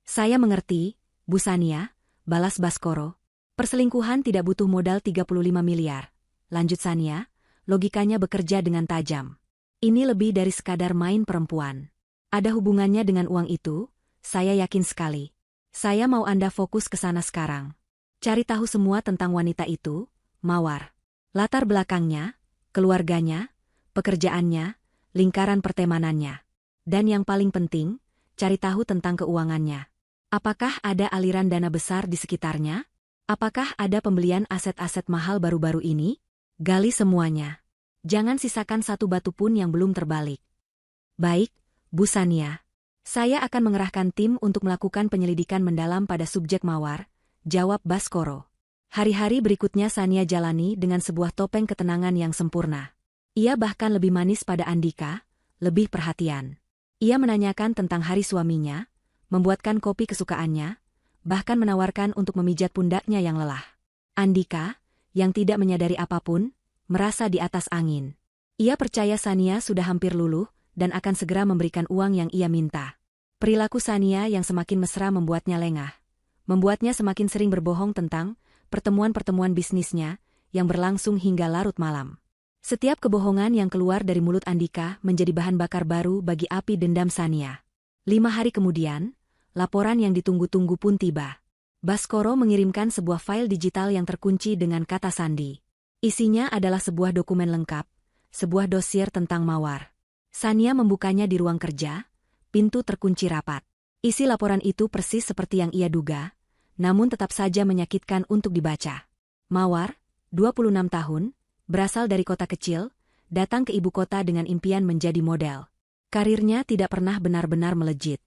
Saya mengerti, Bu Sania, balas Baskoro. Perselingkuhan tidak butuh modal 35 miliar. Lanjut Sania, logikanya bekerja dengan tajam. Ini lebih dari sekadar main perempuan. Ada hubungannya dengan uang itu, saya yakin sekali. Saya mau Anda fokus ke sana sekarang. Cari tahu semua tentang wanita itu, Mawar. Latar belakangnya, keluarganya, pekerjaannya, lingkaran pertemanannya. Dan yang paling penting, cari tahu tentang keuangannya. Apakah ada aliran dana besar di sekitarnya? Apakah ada pembelian aset-aset mahal baru-baru ini? Gali semuanya. Jangan sisakan satu batu pun yang belum terbalik. Baik, Bu Sania. Saya akan mengerahkan tim untuk melakukan penyelidikan mendalam pada subjek Mawar, jawab Baskoro. Hari-hari berikutnya Sania jalani dengan sebuah topeng ketenangan yang sempurna. Ia bahkan lebih manis pada Andika, lebih perhatian. Ia menanyakan tentang hari suaminya, membuatkan kopi kesukaannya, bahkan menawarkan untuk memijat pundaknya yang lelah. Andika, yang tidak menyadari apapun, merasa di atas angin. Ia percaya Sania sudah hampir luluh dan akan segera memberikan uang yang ia minta. Perilaku Sania yang semakin mesra membuatnya lengah. Membuatnya semakin sering berbohong tentang pertemuan-pertemuan bisnisnya yang berlangsung hingga larut malam. Setiap kebohongan yang keluar dari mulut Andika menjadi bahan bakar baru bagi api dendam Sania. 5 hari kemudian, laporan yang ditunggu-tunggu pun tiba. Baskoro mengirimkan sebuah file digital yang terkunci dengan kata sandi. Isinya adalah sebuah dokumen lengkap, sebuah dosier tentang Mawar. Sania membukanya di ruang kerja, pintu terkunci rapat. Isi laporan itu persis seperti yang ia duga, namun tetap saja menyakitkan untuk dibaca. Mawar, 26 tahun, berasal dari kota kecil, datang ke ibu kota dengan impian menjadi model. Karirnya tidak pernah benar-benar melejit.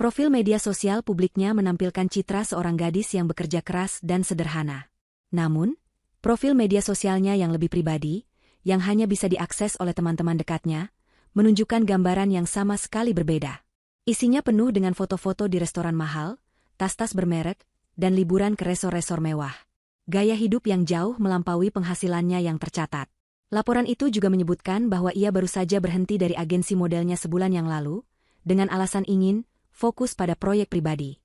Profil media sosial publiknya menampilkan citra seorang gadis yang bekerja keras dan sederhana. Namun, profil media sosialnya yang lebih pribadi, yang hanya bisa diakses oleh teman-teman dekatnya, menunjukkan gambaran yang sama sekali berbeda. Isinya penuh dengan foto-foto di restoran mahal, tas-tas bermerek, dan liburan ke resor-resor mewah. Gaya hidup yang jauh melampaui penghasilannya yang tercatat. Laporan itu juga menyebutkan bahwa ia baru saja berhenti dari agensi modelnya sebulan yang lalu, dengan alasan ingin fokus pada proyek pribadi.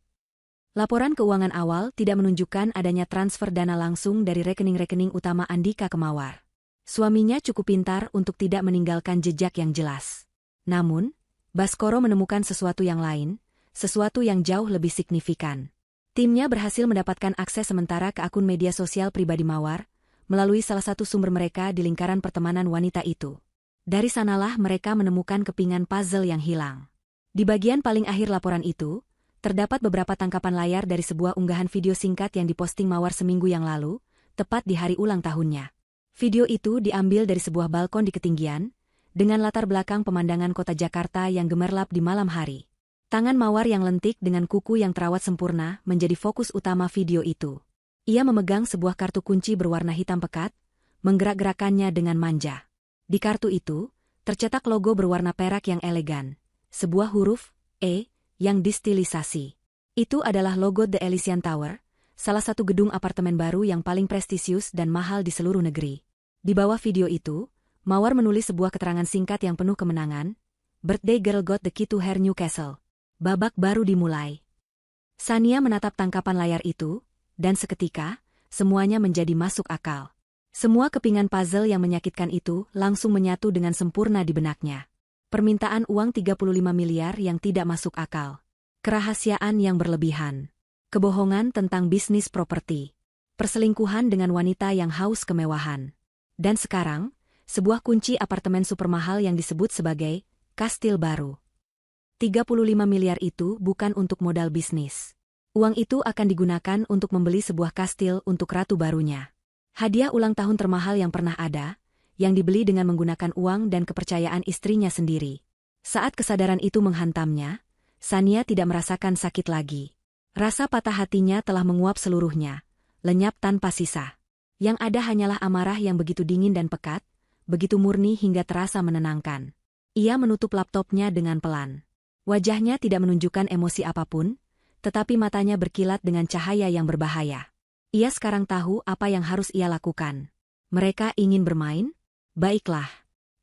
Laporan keuangan awal tidak menunjukkan adanya transfer dana langsung dari rekening-rekening utama Andika ke Mawar. Suaminya cukup pintar untuk tidak meninggalkan jejak yang jelas. Namun, Baskoro menemukan sesuatu yang lain, sesuatu yang jauh lebih signifikan. Timnya berhasil mendapatkan akses sementara ke akun media sosial pribadi Mawar, melalui salah satu sumber mereka di lingkaran pertemanan wanita itu. Dari sanalah mereka menemukan kepingan puzzle yang hilang. Di bagian paling akhir laporan itu, terdapat beberapa tangkapan layar dari sebuah unggahan video singkat yang diposting Mawar seminggu yang lalu, tepat di hari ulang tahunnya. Video itu diambil dari sebuah balkon di ketinggian, dengan latar belakang pemandangan kota Jakarta yang gemerlap di malam hari. Tangan Mawar yang lentik dengan kuku yang terawat sempurna menjadi fokus utama video itu. Ia memegang sebuah kartu kunci berwarna hitam pekat, menggerak-gerakannya dengan manja. Di kartu itu, tercetak logo berwarna perak yang elegan, sebuah huruf E yang distilisasi. Itu adalah logo The Elysian Tower, salah satu gedung apartemen baru yang paling prestisius dan mahal di seluruh negeri. Di bawah video itu, Mawar menulis sebuah keterangan singkat yang penuh kemenangan, "Birthday girl got the key to her new castle." Babak baru dimulai. Sania menatap tangkapan layar itu, dan seketika, semuanya menjadi masuk akal. Semua kepingan puzzle yang menyakitkan itu langsung menyatu dengan sempurna di benaknya. Permintaan uang 35 miliar yang tidak masuk akal. Kerahasiaan yang berlebihan. Kebohongan tentang bisnis properti. Perselingkuhan dengan wanita yang haus kemewahan. Dan sekarang, sebuah kunci apartemen supermahal yang disebut sebagai kastil baru. 35 miliar itu bukan untuk modal bisnis. Uang itu akan digunakan untuk membeli sebuah kastil untuk ratu barunya. Hadiah ulang tahun termahal yang pernah ada, yang dibeli dengan menggunakan uang dan kepercayaan istrinya sendiri. Saat kesadaran itu menghantamnya, Sania tidak merasakan sakit lagi. Rasa patah hatinya telah menguap seluruhnya, lenyap tanpa sisa. Yang ada hanyalah amarah yang begitu dingin dan pekat, begitu murni hingga terasa menenangkan. Ia menutup laptopnya dengan pelan. Wajahnya tidak menunjukkan emosi apapun, tetapi matanya berkilat dengan cahaya yang berbahaya. Ia sekarang tahu apa yang harus ia lakukan. Mereka ingin bermain? Baiklah.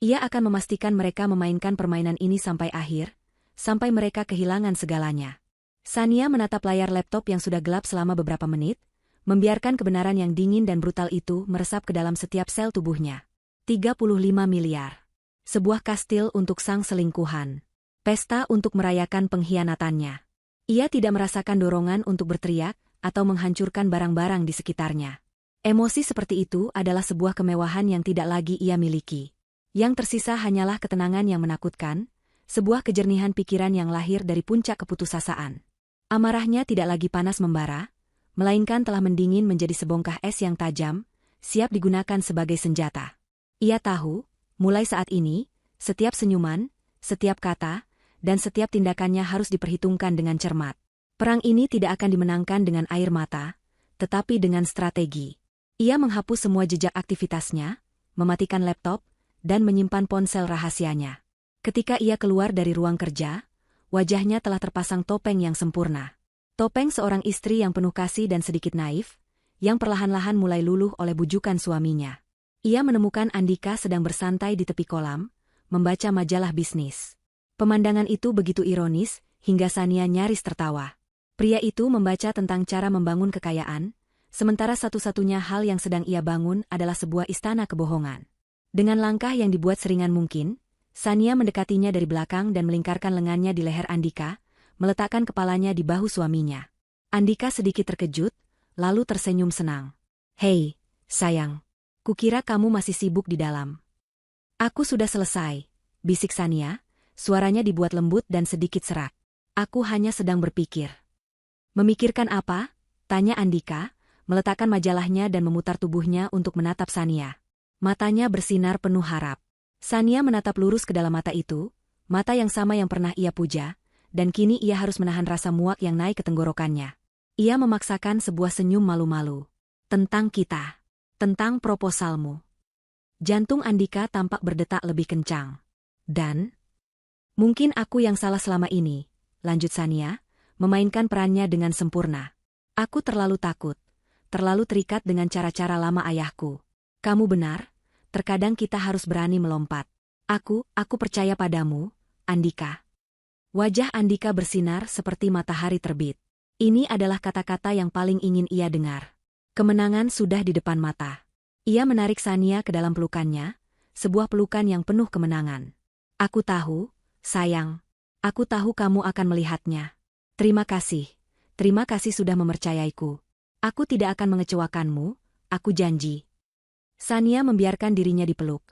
Ia akan memastikan mereka memainkan permainan ini sampai akhir, sampai mereka kehilangan segalanya. Sania menatap layar laptop yang sudah gelap selama beberapa menit, membiarkan kebenaran yang dingin dan brutal itu meresap ke dalam setiap sel tubuhnya. 35 miliar. Sebuah kastil untuk sang selingkuhan. Pesta untuk merayakan pengkhianatannya. Ia tidak merasakan dorongan untuk berteriak atau menghancurkan barang-barang di sekitarnya. Emosi seperti itu adalah sebuah kemewahan yang tidak lagi ia miliki. Yang tersisa hanyalah ketenangan yang menakutkan, sebuah kejernihan pikiran yang lahir dari puncak keputusasaan. Amarahnya tidak lagi panas membara, melainkan telah mendingin menjadi sebongkah es yang tajam, siap digunakan sebagai senjata. Ia tahu, mulai saat ini, setiap senyuman, setiap kata, dan setiap tindakannya harus diperhitungkan dengan cermat. Perang ini tidak akan dimenangkan dengan air mata, tetapi dengan strategi. Ia menghapus semua jejak aktivitasnya, mematikan laptop, dan menyimpan ponsel rahasianya. Ketika ia keluar dari ruang kerja, wajahnya telah terpasang topeng yang sempurna. Topeng seorang istri yang penuh kasih dan sedikit naif, yang perlahan-lahan mulai luluh oleh bujukan suaminya. Ia menemukan Andika sedang bersantai di tepi kolam, membaca majalah bisnis. Pemandangan itu begitu ironis, hingga Sania nyaris tertawa. Pria itu membaca tentang cara membangun kekayaan, sementara satu-satunya hal yang sedang ia bangun adalah sebuah istana kebohongan. Dengan langkah yang dibuat seringan mungkin, Sania mendekatinya dari belakang dan melingkarkan lengannya di leher Andika, meletakkan kepalanya di bahu suaminya. Andika sedikit terkejut, lalu tersenyum senang. "Hei, sayang. Kukira kamu masih sibuk di dalam." "Aku sudah selesai," bisik Sania, suaranya dibuat lembut dan sedikit serak. "Aku hanya sedang berpikir." "Memikirkan apa?" tanya Andika, meletakkan majalahnya dan memutar tubuhnya untuk menatap Sania. Matanya bersinar penuh harap. Sania menatap lurus ke dalam mata itu, mata yang sama yang pernah ia puja, dan kini ia harus menahan rasa muak yang naik ke tenggorokannya. Ia memaksakan sebuah senyum malu-malu. "Tentang kita. Tentang proposalmu." Jantung Andika tampak berdetak lebih kencang. "Dan? Mungkin aku yang salah selama ini," lanjut Sania, memainkan perannya dengan sempurna. "Aku terlalu takut, terlalu terikat dengan cara-cara lama ayahku. Kamu benar, terkadang kita harus berani melompat. Aku percaya padamu, Andika." Wajah Andika bersinar seperti matahari terbit. Ini adalah kata-kata yang paling ingin ia dengar. Kemenangan sudah di depan mata. Ia menarik Sania ke dalam pelukannya, sebuah pelukan yang penuh kemenangan. "Aku tahu, sayang. Aku tahu kamu akan melihatnya. Terima kasih sudah mempercayaiku. Aku tidak akan mengecewakanmu, aku janji." Sania membiarkan dirinya dipeluk,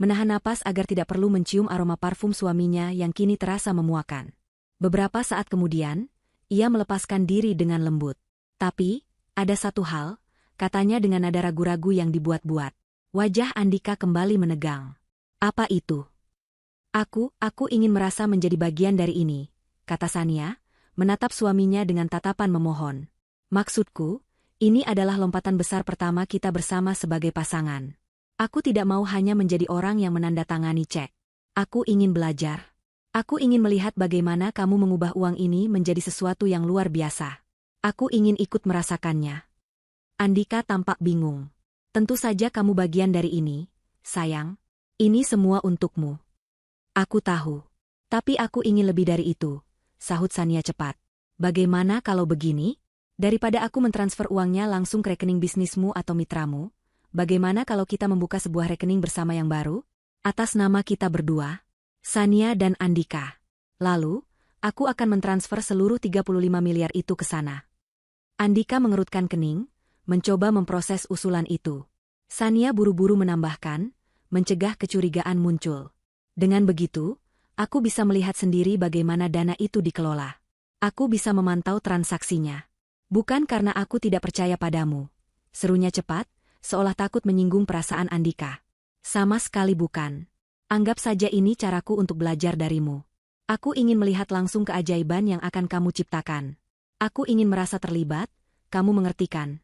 menahan napas agar tidak perlu mencium aroma parfum suaminya yang kini terasa memuakan. Beberapa saat kemudian, ia melepaskan diri dengan lembut. Tapi, ada satu hal, katanya dengan nada ragu-ragu yang dibuat-buat. Wajah Andika kembali menegang. Apa itu? Aku ingin merasa menjadi bagian dari ini, kata Sania, menatap suaminya dengan tatapan memohon. Maksudku, ini adalah lompatan besar pertama kita bersama sebagai pasangan. Aku tidak mau hanya menjadi orang yang menandatangani cek. Aku ingin belajar. Aku ingin melihat bagaimana kamu mengubah uang ini menjadi sesuatu yang luar biasa. Aku ingin ikut merasakannya. Andika tampak bingung. Tentu saja kamu bagian dari ini, sayang. Ini semua untukmu. Aku tahu. Tapi aku ingin lebih dari itu, sahut Sania cepat. Bagaimana kalau begini? Daripada aku mentransfer uangnya langsung ke rekening bisnismu atau mitramu, bagaimana kalau kita membuka sebuah rekening bersama yang baru? Atas nama kita berdua, Sania dan Andika. Lalu, aku akan mentransfer seluruh 35 miliar itu ke sana. Andika mengerutkan kening, mencoba memproses usulan itu. Sania buru-buru menambahkan, mencegah kecurigaan muncul. Dengan begitu, aku bisa melihat sendiri bagaimana dana itu dikelola. Aku bisa memantau transaksinya. Bukan karena aku tidak percaya padamu. Serunya cepat, seolah takut menyinggung perasaan Andika. Sama sekali bukan. Anggap saja ini caraku untuk belajar darimu. Aku ingin melihat langsung keajaiban yang akan kamu ciptakan. Aku ingin merasa terlibat, kamu mengertikan.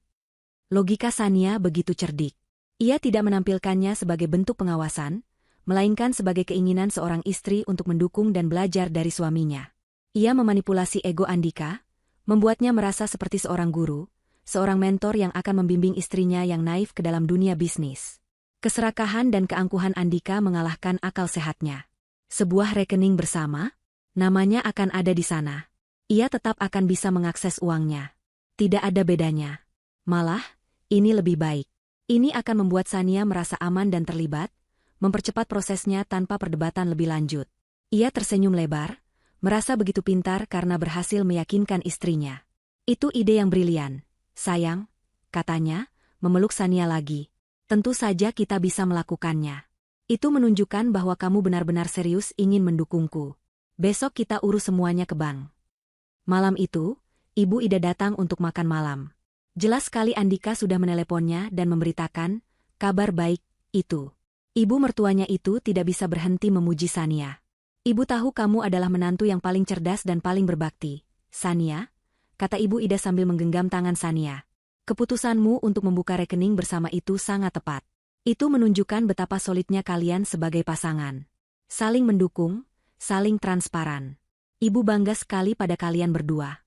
Logika Sania begitu cerdik. Ia tidak menampilkannya sebagai bentuk pengawasan, melainkan sebagai keinginan seorang istri untuk mendukung dan belajar dari suaminya. Ia memanipulasi ego Andika, membuatnya merasa seperti seorang guru, seorang mentor yang akan membimbing istrinya yang naif ke dalam dunia bisnis. Keserakahan dan keangkuhan Andika mengalahkan akal sehatnya. Sebuah rekening bersama, namanya akan ada di sana. Ia tetap akan bisa mengakses uangnya. Tidak ada bedanya. Malah, ini lebih baik. Ini akan membuat Sania merasa aman dan terlibat, mempercepat prosesnya tanpa perdebatan lebih lanjut. Ia tersenyum lebar, merasa begitu pintar karena berhasil meyakinkan istrinya. Itu ide yang brilian, sayang, katanya, memeluk Sania lagi. Tentu saja kita bisa melakukannya. Itu menunjukkan bahwa kamu benar-benar serius ingin mendukungku. Besok kita urus semuanya ke bank. Malam itu, Ibu Ida datang untuk makan malam. Jelas sekali Andika sudah meneleponnya dan memberitakan kabar baik itu. Ibu mertuanya itu tidak bisa berhenti memuji Sania. Ibu tahu kamu adalah menantu yang paling cerdas dan paling berbakti, Sania, kata Ibu Ida sambil menggenggam tangan Sania. Keputusanmu untuk membuka rekening bersama itu sangat tepat. Itu menunjukkan betapa solidnya kalian sebagai pasangan. Saling mendukung, saling transparan. Ibu bangga sekali pada kalian berdua.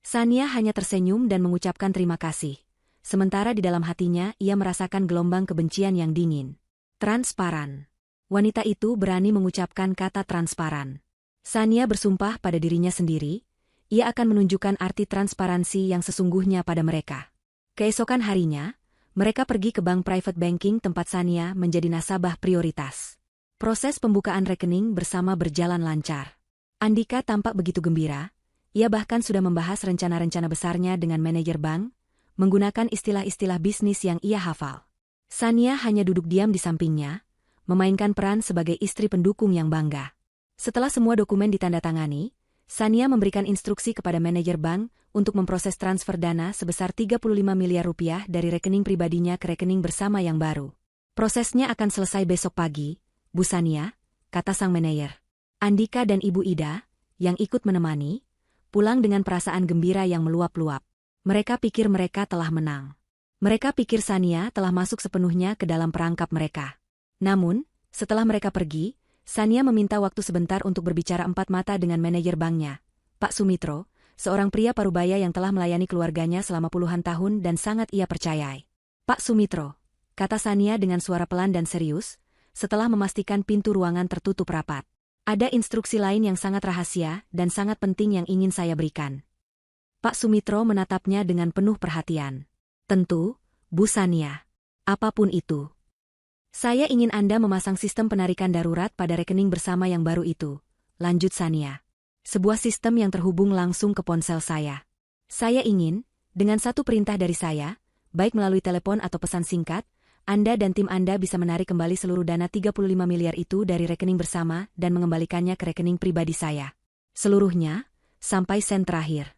Sania hanya tersenyum dan mengucapkan terima kasih. Sementara di dalam hatinya ia merasakan gelombang kebencian yang dingin. Transparan. Wanita itu berani mengucapkan kata transparan. Sania bersumpah pada dirinya sendiri, ia akan menunjukkan arti transparansi yang sesungguhnya pada mereka. Keesokan harinya, mereka pergi ke bank private banking tempat Sania menjadi nasabah prioritas. Proses pembukaan rekening bersama berjalan lancar. Andika tampak begitu gembira, ia bahkan sudah membahas rencana-rencana besarnya dengan manajer bank, menggunakan istilah-istilah bisnis yang ia hafal. Sania hanya duduk diam di sampingnya, memainkan peran sebagai istri pendukung yang bangga. Setelah semua dokumen ditandatangani, Sania memberikan instruksi kepada manajer bank untuk memproses transfer dana sebesar 35 miliar rupiah dari rekening pribadinya ke rekening bersama yang baru. Prosesnya akan selesai besok pagi, Bu Sania, kata sang manajer. Andika dan Ibu Ida, yang ikut menemani, pulang dengan perasaan gembira yang meluap-luap. Mereka pikir mereka telah menang. Mereka pikir Sania telah masuk sepenuhnya ke dalam perangkap mereka. Namun, setelah mereka pergi, Sania meminta waktu sebentar untuk berbicara empat mata dengan manajer banknya, Pak Sumitro, seorang pria parubaya yang telah melayani keluarganya selama puluhan tahun dan sangat ia percayai. Pak Sumitro, kata Sania dengan suara pelan dan serius, setelah memastikan pintu ruangan tertutup rapat. Ada instruksi lain yang sangat rahasia dan sangat penting yang ingin saya berikan. Pak Sumitro menatapnya dengan penuh perhatian. Tentu, Bu Sania. Apapun itu. Saya ingin Anda memasang sistem penarikan darurat pada rekening bersama yang baru itu, lanjut Sania. Sebuah sistem yang terhubung langsung ke ponsel saya. Saya ingin, dengan satu perintah dari saya, baik melalui telepon atau pesan singkat, Anda dan tim Anda bisa menarik kembali seluruh dana 35 miliar itu dari rekening bersama dan mengembalikannya ke rekening pribadi saya. Seluruhnya, sampai sen terakhir.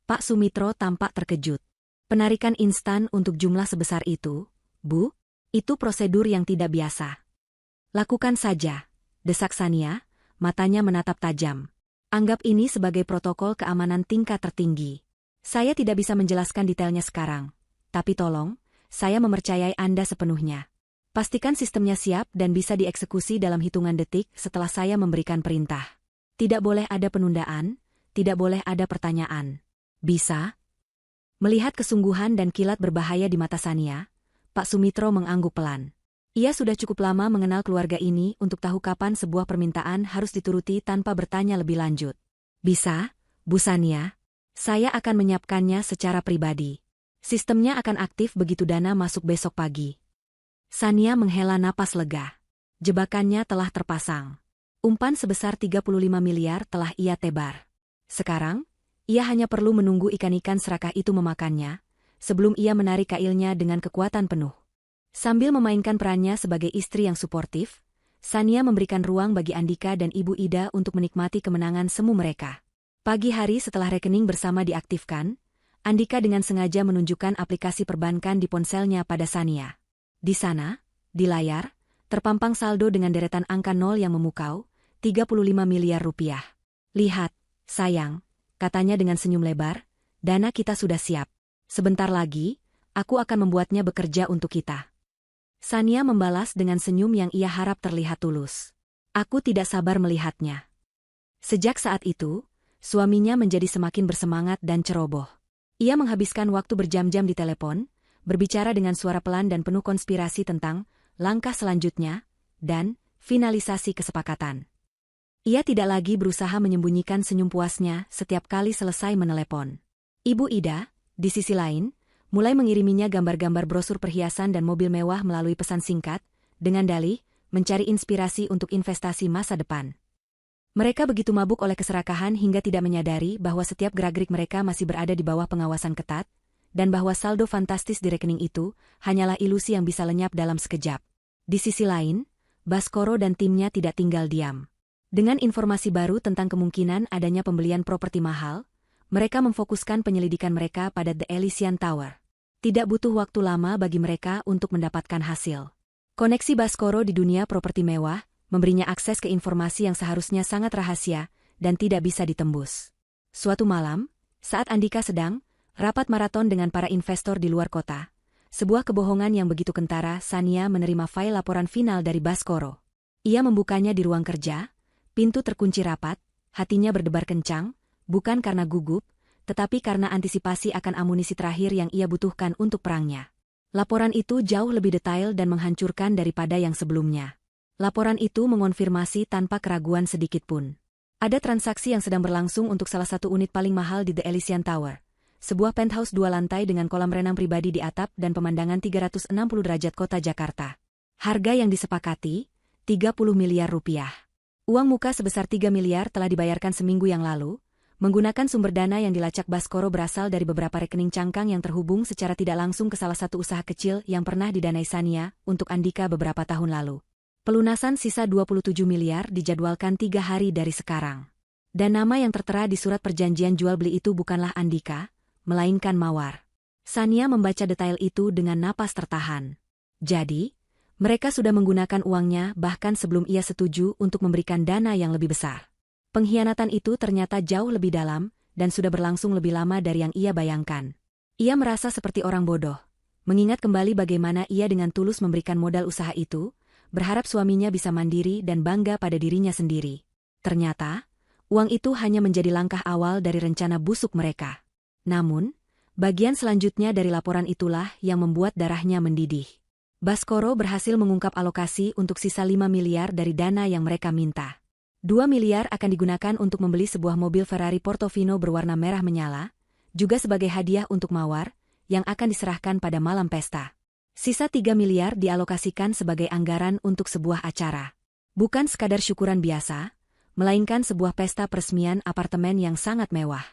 Pak Sumitro tampak terkejut. Penarikan instan untuk jumlah sebesar itu, Bu? Itu prosedur yang tidak biasa. Lakukan saja, desak Sania, matanya menatap tajam. Anggap ini sebagai protokol keamanan tingkat tertinggi. Saya tidak bisa menjelaskan detailnya sekarang, tapi tolong, saya mempercayai Anda sepenuhnya. Pastikan sistemnya siap dan bisa dieksekusi dalam hitungan detik setelah saya memberikan perintah. Tidak boleh ada penundaan, tidak boleh ada pertanyaan. Bisa? Melihat kesungguhan dan kilat berbahaya di mata Sania, Pak Sumitro mengangguk pelan. Ia sudah cukup lama mengenal keluarga ini untuk tahu kapan sebuah permintaan harus dituruti tanpa bertanya lebih lanjut. Bisa, Bu Sania? Saya akan menyiapkannya secara pribadi. Sistemnya akan aktif begitu dana masuk besok pagi. Sania menghela napas lega. Jebakannya telah terpasang. Umpan sebesar 35 miliar telah ia tebar. Sekarang, ia hanya perlu menunggu ikan-ikan serakah itu memakannya, sebelum ia menarik kailnya dengan kekuatan penuh. Sambil memainkan perannya sebagai istri yang suportif, Sania memberikan ruang bagi Andika dan Ibu Ida untuk menikmati kemenangan semu mereka. Pagi hari setelah rekening bersama diaktifkan, Andika dengan sengaja menunjukkan aplikasi perbankan di ponselnya pada Sania. Di sana, di layar, terpampang saldo dengan deretan angka 0 yang memukau, 35 miliar rupiah. Lihat, sayang, katanya dengan senyum lebar, dana kita sudah siap. Sebentar lagi, aku akan membuatnya bekerja untuk kita. Sania membalas dengan senyum yang ia harap terlihat tulus. Aku tidak sabar melihatnya. Sejak saat itu, suaminya menjadi semakin bersemangat dan ceroboh. Ia menghabiskan waktu berjam-jam di telepon, berbicara dengan suara pelan dan penuh konspirasi tentang langkah selanjutnya dan finalisasi kesepakatan. Ia tidak lagi berusaha menyembunyikan senyum puasnya setiap kali selesai menelepon. Ibu Ida, di sisi lain, mulai mengiriminya gambar-gambar brosur perhiasan dan mobil mewah melalui pesan singkat, dengan dalih mencari inspirasi untuk investasi masa depan. Mereka begitu mabuk oleh keserakahan hingga tidak menyadari bahwa setiap gerak-gerik mereka masih berada di bawah pengawasan ketat, dan bahwa saldo fantastis di rekening itu hanyalah ilusi yang bisa lenyap dalam sekejap. Di sisi lain, Baskoro dan timnya tidak tinggal diam. Dengan informasi baru tentang kemungkinan adanya pembelian properti mahal, mereka memfokuskan penyelidikan mereka pada The Elysian Tower. Tidak butuh waktu lama bagi mereka untuk mendapatkan hasil. Koneksi Baskoro di dunia properti mewah memberinya akses ke informasi yang seharusnya sangat rahasia dan tidak bisa ditembus. Suatu malam, saat Andika sedang rapat maraton dengan para investor di luar kota, sebuah kebohongan yang begitu kentara, Sania menerima file laporan final dari Baskoro. Ia membukanya di ruang kerja, pintu terkunci rapat, hatinya berdebar kencang, bukan karena gugup, tetapi karena antisipasi akan amunisi terakhir yang ia butuhkan untuk perangnya. Laporan itu jauh lebih detail dan menghancurkan daripada yang sebelumnya. Laporan itu mengonfirmasi tanpa keraguan sedikitpun. Ada transaksi yang sedang berlangsung untuk salah satu unit paling mahal di The Elysian Tower. Sebuah penthouse 2 lantai dengan kolam renang pribadi di atap dan pemandangan 360 derajat kota Jakarta. Harga yang disepakati, 30 miliar rupiah. Uang muka sebesar 3 miliar telah dibayarkan seminggu yang lalu, menggunakan sumber dana yang dilacak Baskoro berasal dari beberapa rekening cangkang yang terhubung secara tidak langsung ke salah satu usaha kecil yang pernah didanai Sania untuk Andika beberapa tahun lalu. Pelunasan sisa 27 miliar dijadwalkan 3 hari dari sekarang. Dan nama yang tertera di surat perjanjian jual beli itu bukanlah Andika, melainkan Mawar. Sania membaca detail itu dengan napas tertahan. Jadi, mereka sudah menggunakan uangnya bahkan sebelum ia setuju untuk memberikan dana yang lebih besar. Pengkhianatan itu ternyata jauh lebih dalam dan sudah berlangsung lebih lama dari yang ia bayangkan. Ia merasa seperti orang bodoh, mengingat kembali bagaimana ia dengan tulus memberikan modal usaha itu, berharap suaminya bisa mandiri dan bangga pada dirinya sendiri. Ternyata, uang itu hanya menjadi langkah awal dari rencana busuk mereka. Namun, bagian selanjutnya dari laporan itulah yang membuat darahnya mendidih. Baskoro berhasil mengungkap alokasi untuk sisa 5 miliar dari dana yang mereka minta. 2 miliar akan digunakan untuk membeli sebuah mobil Ferrari Portofino berwarna merah menyala, juga sebagai hadiah untuk Mawar, yang akan diserahkan pada malam pesta. Sisa 3 miliar dialokasikan sebagai anggaran untuk sebuah acara. Bukan sekadar syukuran biasa, melainkan sebuah pesta peresmian apartemen yang sangat mewah.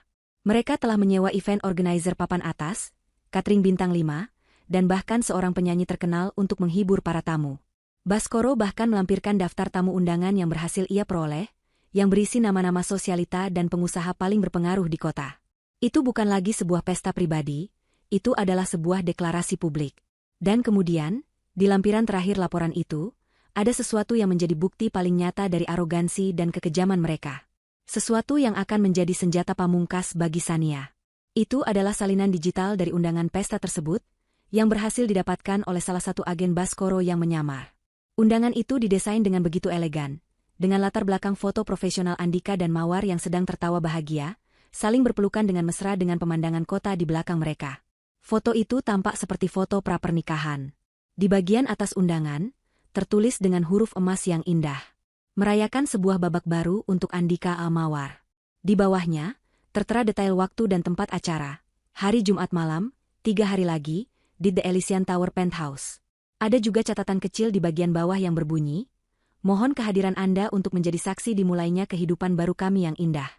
Mereka telah menyewa event organizer papan atas, catering bintang 5, dan bahkan seorang penyanyi terkenal untuk menghibur para tamu. Baskoro bahkan melampirkan daftar tamu undangan yang berhasil ia peroleh, yang berisi nama-nama sosialita dan pengusaha paling berpengaruh di kota. Itu bukan lagi sebuah pesta pribadi, itu adalah sebuah deklarasi publik. Dan kemudian, di lampiran terakhir laporan itu, ada sesuatu yang menjadi bukti paling nyata dari arogansi dan kekejaman mereka. Sesuatu yang akan menjadi senjata pamungkas bagi Shania. Itu adalah salinan digital dari undangan pesta tersebut, yang berhasil didapatkan oleh salah satu agen Baskoro yang menyamar. Undangan itu didesain dengan begitu elegan, dengan latar belakang foto profesional Andika dan Mawar yang sedang tertawa bahagia, saling berpelukan dengan mesra dengan pemandangan kota di belakang mereka. Foto itu tampak seperti foto pra-pernikahan. Di bagian atas undangan, tertulis dengan huruf emas yang indah. Merayakan sebuah babak baru untuk Andika Mawar. Di bawahnya, tertera detail waktu dan tempat acara. Hari Jumat malam, 3 hari lagi, di The Elysian Tower Penthouse. Ada juga catatan kecil di bagian bawah yang berbunyi, "Mohon kehadiran Anda untuk menjadi saksi dimulainya kehidupan baru kami yang indah."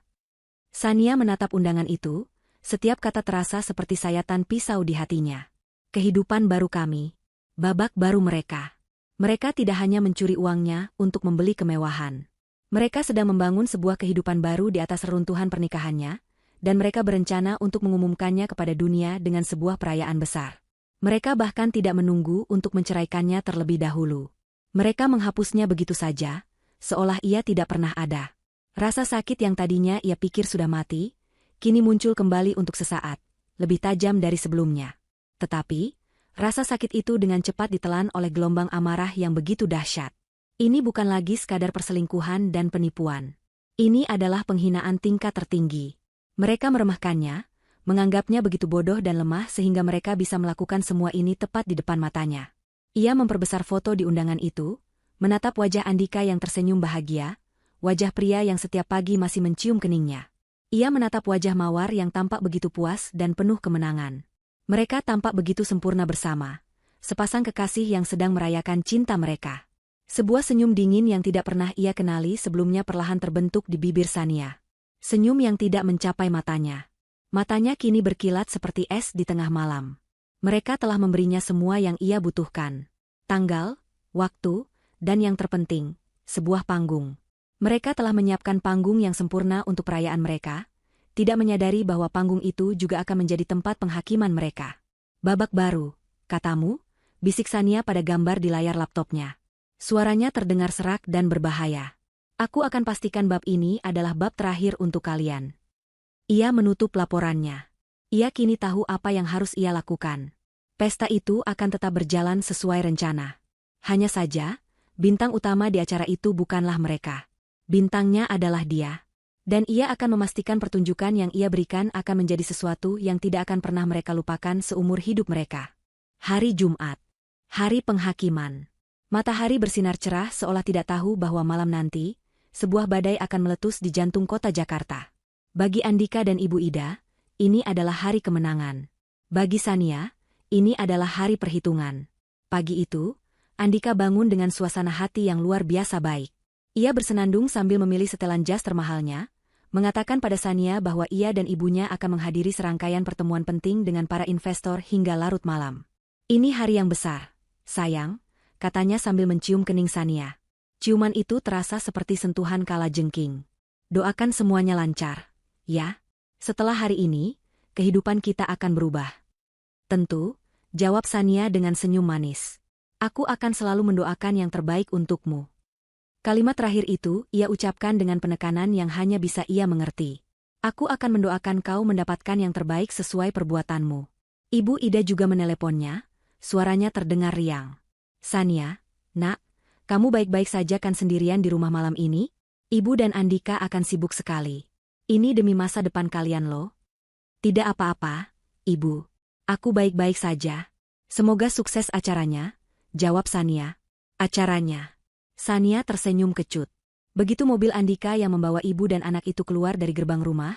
Shania menatap undangan itu, setiap kata terasa seperti sayatan pisau di hatinya. Kehidupan baru kami. Babak baru mereka. Mereka tidak hanya mencuri uangnya untuk membeli kemewahan. Mereka sedang membangun sebuah kehidupan baru di atas reruntuhan pernikahannya, dan mereka berencana untuk mengumumkannya kepada dunia dengan sebuah perayaan besar. Mereka bahkan tidak menunggu untuk menceraikannya terlebih dahulu. Mereka menghapusnya begitu saja, seolah ia tidak pernah ada. Rasa sakit yang tadinya ia pikir sudah mati, kini muncul kembali untuk sesaat, lebih tajam dari sebelumnya. Tetapi, rasa sakit itu dengan cepat ditelan oleh gelombang amarah yang begitu dahsyat. Ini bukan lagi sekadar perselingkuhan dan penipuan. Ini adalah penghinaan tingkat tertinggi. Mereka meremehkannya, menganggapnya begitu bodoh dan lemah sehingga mereka bisa melakukan semua ini tepat di depan matanya. Ia memperbesar foto di undangan itu, menatap wajah Andika yang tersenyum bahagia, wajah pria yang setiap pagi masih mencium keningnya. Ia menatap wajah Mawar yang tampak begitu puas dan penuh kemenangan. Mereka tampak begitu sempurna bersama, sepasang kekasih yang sedang merayakan cinta mereka. Sebuah senyum dingin yang tidak pernah ia kenali sebelumnya perlahan terbentuk di bibir Shania. Senyum yang tidak mencapai matanya. Matanya kini berkilat seperti es di tengah malam. Mereka telah memberinya semua yang ia butuhkan. Tanggal, waktu, dan yang terpenting, sebuah panggung. Mereka telah menyiapkan panggung yang sempurna untuk perayaan mereka, tidak menyadari bahwa panggung itu juga akan menjadi tempat penghakiman mereka. Babak baru, katamu, bisik Shania pada gambar di layar laptopnya. Suaranya terdengar serak dan berbahaya. Aku akan pastikan bab ini adalah bab terakhir untuk kalian. Ia menutup laporannya. Ia kini tahu apa yang harus ia lakukan. Pesta itu akan tetap berjalan sesuai rencana. Hanya saja, bintang utama di acara itu bukanlah mereka. Bintangnya adalah dia. Dan ia akan memastikan pertunjukan yang ia berikan akan menjadi sesuatu yang tidak akan pernah mereka lupakan seumur hidup mereka. Hari Jumat. Hari penghakiman. Matahari bersinar cerah seolah tidak tahu bahwa malam nanti, sebuah badai akan meletus di jantung kota Jakarta. Bagi Andika dan Ibu Ida, ini adalah hari kemenangan. Bagi Shania, ini adalah hari perhitungan. Pagi itu, Andika bangun dengan suasana hati yang luar biasa baik. Ia bersenandung sambil memilih setelan jas termahalnya, mengatakan pada Shania bahwa ia dan ibunya akan menghadiri serangkaian pertemuan penting dengan para investor hingga larut malam. Ini hari yang besar, sayang, katanya sambil mencium kening Shania. Ciuman itu terasa seperti sentuhan kalajengking. Doakan semuanya lancar, ya. Setelah hari ini, kehidupan kita akan berubah. Tentu, jawab Shania dengan senyum manis. Aku akan selalu mendoakan yang terbaik untukmu. Kalimat terakhir itu ia ucapkan dengan penekanan yang hanya bisa ia mengerti. Aku akan mendoakan kau mendapatkan yang terbaik sesuai perbuatanmu. Ibu Ida juga meneleponnya, suaranya terdengar riang. Shania, nak, kamu baik-baik saja kan sendirian di rumah malam ini? Ibu dan Andika akan sibuk sekali. Ini demi masa depan kalian loh. Tidak apa-apa, Ibu. Aku baik-baik saja. Semoga sukses acaranya, jawab Shania. Acaranya. Shania tersenyum kecut. Begitu mobil Andika yang membawa ibu dan anak itu keluar dari gerbang rumah,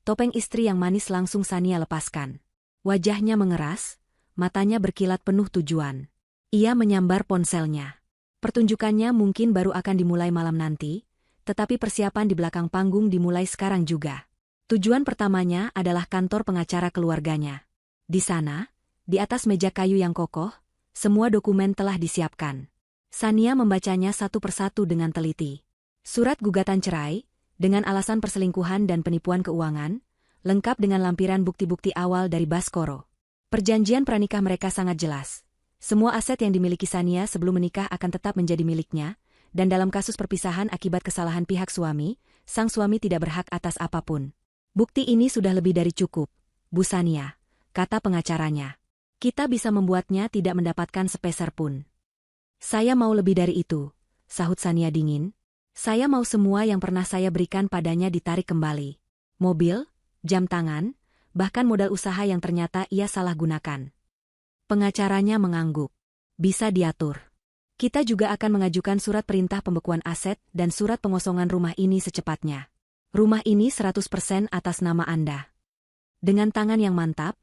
topeng istri yang manis langsung Shania lepaskan. Wajahnya mengeras, matanya berkilat penuh tujuan. Ia menyambar ponselnya. Pertunjukannya mungkin baru akan dimulai malam nanti, tetapi persiapan di belakang panggung dimulai sekarang juga. Tujuan pertamanya adalah kantor pengacara keluarganya. Di sana, Di atas meja kayu yang kokoh, semua dokumen telah disiapkan. Sania membacanya satu persatu dengan teliti. Surat gugatan cerai, dengan alasan perselingkuhan dan penipuan keuangan, lengkap dengan lampiran bukti-bukti awal dari Baskoro. Perjanjian pranikah mereka sangat jelas. Semua aset yang dimiliki Sania sebelum menikah akan tetap menjadi miliknya, dan dalam kasus perpisahan akibat kesalahan pihak suami, sang suami tidak berhak atas apapun. Bukti ini sudah lebih dari cukup, Bu Sania, kata pengacaranya. Kita bisa membuatnya tidak mendapatkan sepeser pun. Saya mau lebih dari itu, sahut Sania dingin. Saya mau semua yang pernah saya berikan padanya ditarik kembali. Mobil, jam tangan, bahkan modal usaha yang ternyata ia salah gunakan. Pengacaranya mengangguk. Bisa diatur. Kita juga akan mengajukan surat perintah pembekuan aset dan surat pengosongan rumah ini secepatnya. Rumah ini 100% atas nama Anda. Dengan tangan yang mantap,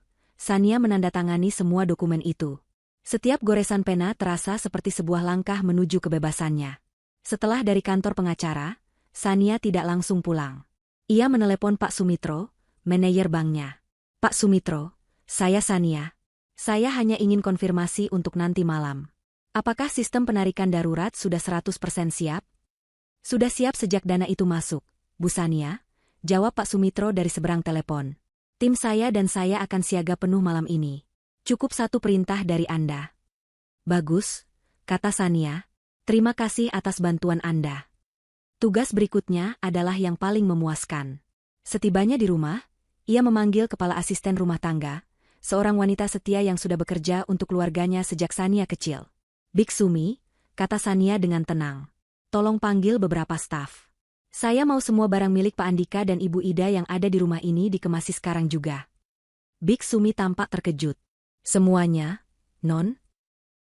Sania menandatangani semua dokumen itu. Setiap goresan pena terasa seperti sebuah langkah menuju kebebasannya. Setelah dari kantor pengacara, Sania tidak langsung pulang. Ia menelepon Pak Sumitro, manajer banknya. Pak Sumitro, saya Sania. Saya hanya ingin konfirmasi untuk nanti malam. Apakah sistem penarikan darurat sudah 100% siap? Sudah siap sejak dana itu masuk, Bu Sania, jawab Pak Sumitro dari seberang telepon. Tim saya dan saya akan siaga penuh malam ini. Cukup satu perintah dari Anda. Bagus, kata Sania. Terima kasih atas bantuan Anda. Tugas berikutnya adalah yang paling memuaskan. Setibanya di rumah, ia memanggil kepala asisten rumah tangga, seorang wanita setia yang sudah bekerja untuk keluarganya sejak Sania kecil. Bik Sumi, kata Sania dengan tenang. Tolong panggil beberapa staf. Saya mau semua barang milik Pak Andika dan Ibu Ida yang ada di rumah ini dikemasi sekarang juga. Bik Sumi tampak terkejut. Semuanya, Non?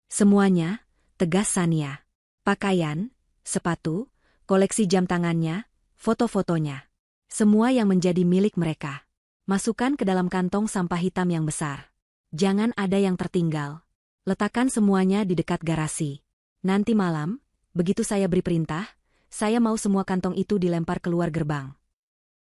Semuanya, tegas Sania. Pakaian, sepatu, koleksi jam tangannya, foto-fotonya. Semua yang menjadi milik mereka. Masukkan ke dalam kantong sampah hitam yang besar. Jangan ada yang tertinggal. Letakkan semuanya di dekat garasi. Nanti malam, begitu saya beri perintah, saya mau semua kantong itu dilempar keluar gerbang.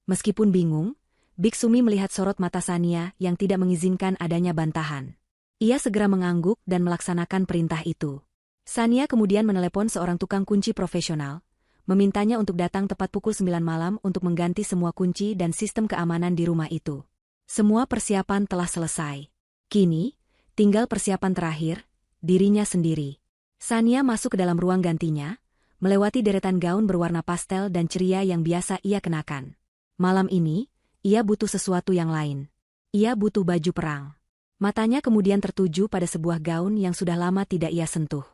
Meskipun bingung, Bik Sumi melihat sorot mata Sania yang tidak mengizinkan adanya bantahan. Ia segera mengangguk dan melaksanakan perintah itu. Sania kemudian menelepon seorang tukang kunci profesional, memintanya untuk datang tepat pukul 9 malam untuk mengganti semua kunci dan sistem keamanan di rumah itu. Semua persiapan telah selesai. Kini, tinggal persiapan terakhir, dirinya sendiri. Sania masuk ke dalam ruang gantinya, melewati deretan gaun berwarna pastel dan ceria yang biasa ia kenakan. Malam ini, ia butuh sesuatu yang lain. Ia butuh baju perang. Matanya kemudian tertuju pada sebuah gaun yang sudah lama tidak ia sentuh.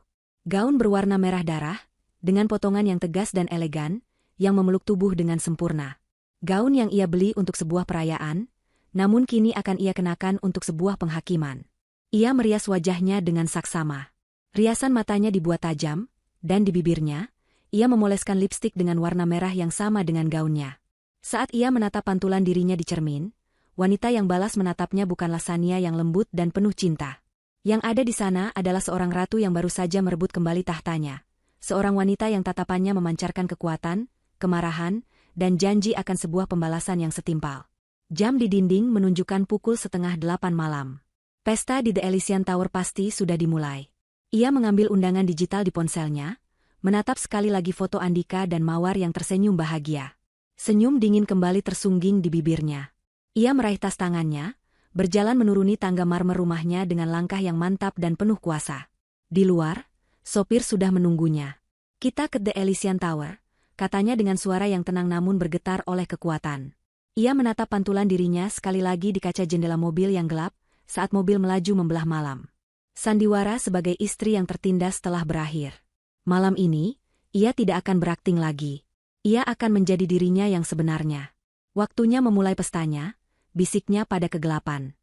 Gaun berwarna merah darah, dengan potongan yang tegas dan elegan, yang memeluk tubuh dengan sempurna. Gaun yang ia beli untuk sebuah perayaan, namun kini akan ia kenakan untuk sebuah penghakiman. Ia merias wajahnya dengan saksama. Riasan matanya dibuat tajam, dan di bibirnya, ia memoleskan lipstik dengan warna merah yang sama dengan gaunnya. Saat ia menatap pantulan dirinya di cermin, wanita yang balas menatapnya bukanlah Sania yang lembut dan penuh cinta. Yang ada di sana adalah seorang ratu yang baru saja merebut kembali tahtanya. Seorang wanita yang tatapannya memancarkan kekuatan, kemarahan, dan janji akan sebuah pembalasan yang setimpal. Jam di dinding menunjukkan pukul 7:30 malam. Pesta di The Elysian Tower pasti sudah dimulai. Ia mengambil undangan digital di ponselnya, menatap sekali lagi foto Andika dan Mawar yang tersenyum bahagia. Senyum dingin kembali tersungging di bibirnya. Ia meraih tas tangannya, berjalan menuruni tangga marmer rumahnya dengan langkah yang mantap dan penuh kuasa. Di luar, sopir sudah menunggunya. Kita ke The Elysian Tower, katanya dengan suara yang tenang namun bergetar oleh kekuatan. Ia menatap pantulan dirinya sekali lagi di kaca jendela mobil yang gelap, saat mobil melaju membelah malam. Sandiwara sebagai istri yang tertindas telah berakhir. Malam ini, ia tidak akan berakting lagi. Ia akan menjadi dirinya yang sebenarnya. Waktunya memulai pestanya, bisiknya pada kegelapan.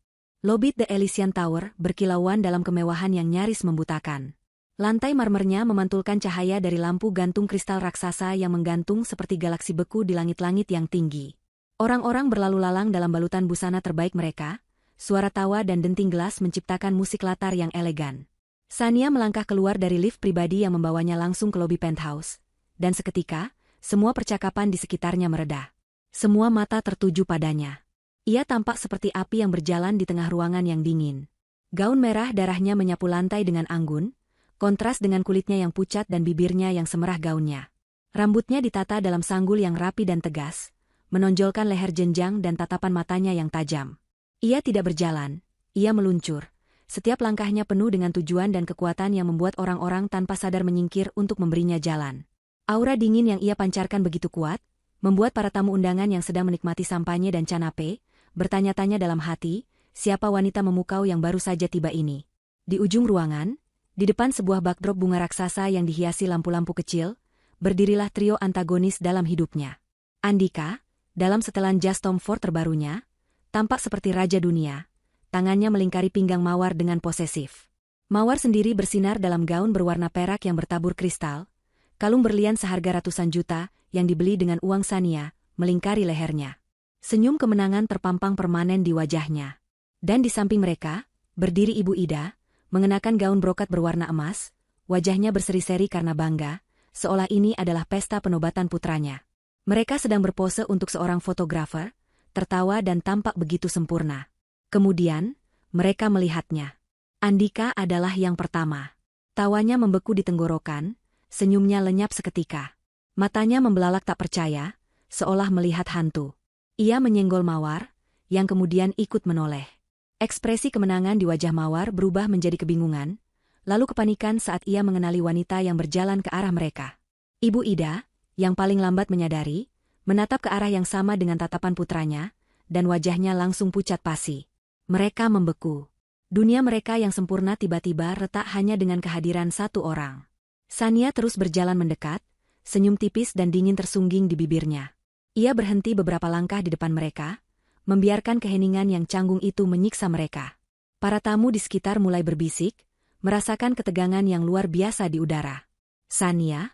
Lobi The Elysian Tower berkilauan dalam kemewahan yang nyaris membutakan. Lantai marmernya memantulkan cahaya dari lampu gantung kristal raksasa yang menggantung seperti galaksi beku di langit-langit yang tinggi. Orang-orang berlalu lalang dalam balutan busana terbaik mereka, suara tawa dan denting gelas menciptakan musik latar yang elegan. Sania melangkah keluar dari lift pribadi yang membawanya langsung ke lobi penthouse, dan seketika, semua percakapan di sekitarnya mereda. Semua mata tertuju padanya. Ia tampak seperti api yang berjalan di tengah ruangan yang dingin. Gaun merah darahnya menyapu lantai dengan anggun, kontras dengan kulitnya yang pucat dan bibirnya yang semerah gaunnya. Rambutnya ditata dalam sanggul yang rapi dan tegas, menonjolkan leher jenjang dan tatapan matanya yang tajam. Ia tidak berjalan, ia meluncur. Setiap langkahnya penuh dengan tujuan dan kekuatan yang membuat orang-orang tanpa sadar menyingkir untuk memberinya jalan. Aura dingin yang ia pancarkan begitu kuat, membuat para tamu undangan yang sedang menikmati sampanye dan canape, bertanya-tanya dalam hati, siapa wanita memukau yang baru saja tiba ini. Di ujung ruangan, di depan sebuah backdrop bunga raksasa yang dihiasi lampu-lampu kecil, berdirilah trio antagonis dalam hidupnya. Andika, dalam setelan jas Tom Ford terbarunya, tampak seperti raja dunia. Tangannya melingkari pinggang Mawar dengan posesif. Mawar sendiri bersinar dalam gaun berwarna perak yang bertabur kristal, kalung berlian seharga ratusan juta yang dibeli dengan uang Sania, melingkari lehernya. Senyum kemenangan terpampang permanen di wajahnya. Dan di samping mereka, berdiri Ibu Ida, mengenakan gaun brokat berwarna emas, wajahnya berseri-seri karena bangga, seolah ini adalah pesta penobatan putranya. Mereka sedang berpose untuk seorang fotografer, tertawa dan tampak begitu sempurna. Kemudian, mereka melihatnya. Andika adalah yang pertama. Tawanya membeku di tenggorokan, senyumnya lenyap seketika. Matanya membelalak tak percaya, seolah melihat hantu. Ia menyenggol Mawar, yang kemudian ikut menoleh. Ekspresi kemenangan di wajah Mawar berubah menjadi kebingungan, lalu kepanikan saat ia mengenali wanita yang berjalan ke arah mereka. Ibu Ida, yang paling lambat menyadari, menatap ke arah yang sama dengan tatapan putranya, dan wajahnya langsung pucat pasi. Mereka membeku. Dunia mereka yang sempurna tiba-tiba retak hanya dengan kehadiran satu orang. Sania terus berjalan mendekat, senyum tipis dan dingin tersungging di bibirnya. Ia berhenti beberapa langkah di depan mereka, membiarkan keheningan yang canggung itu menyiksa mereka. Para tamu di sekitar mulai berbisik, merasakan ketegangan yang luar biasa di udara. Sania?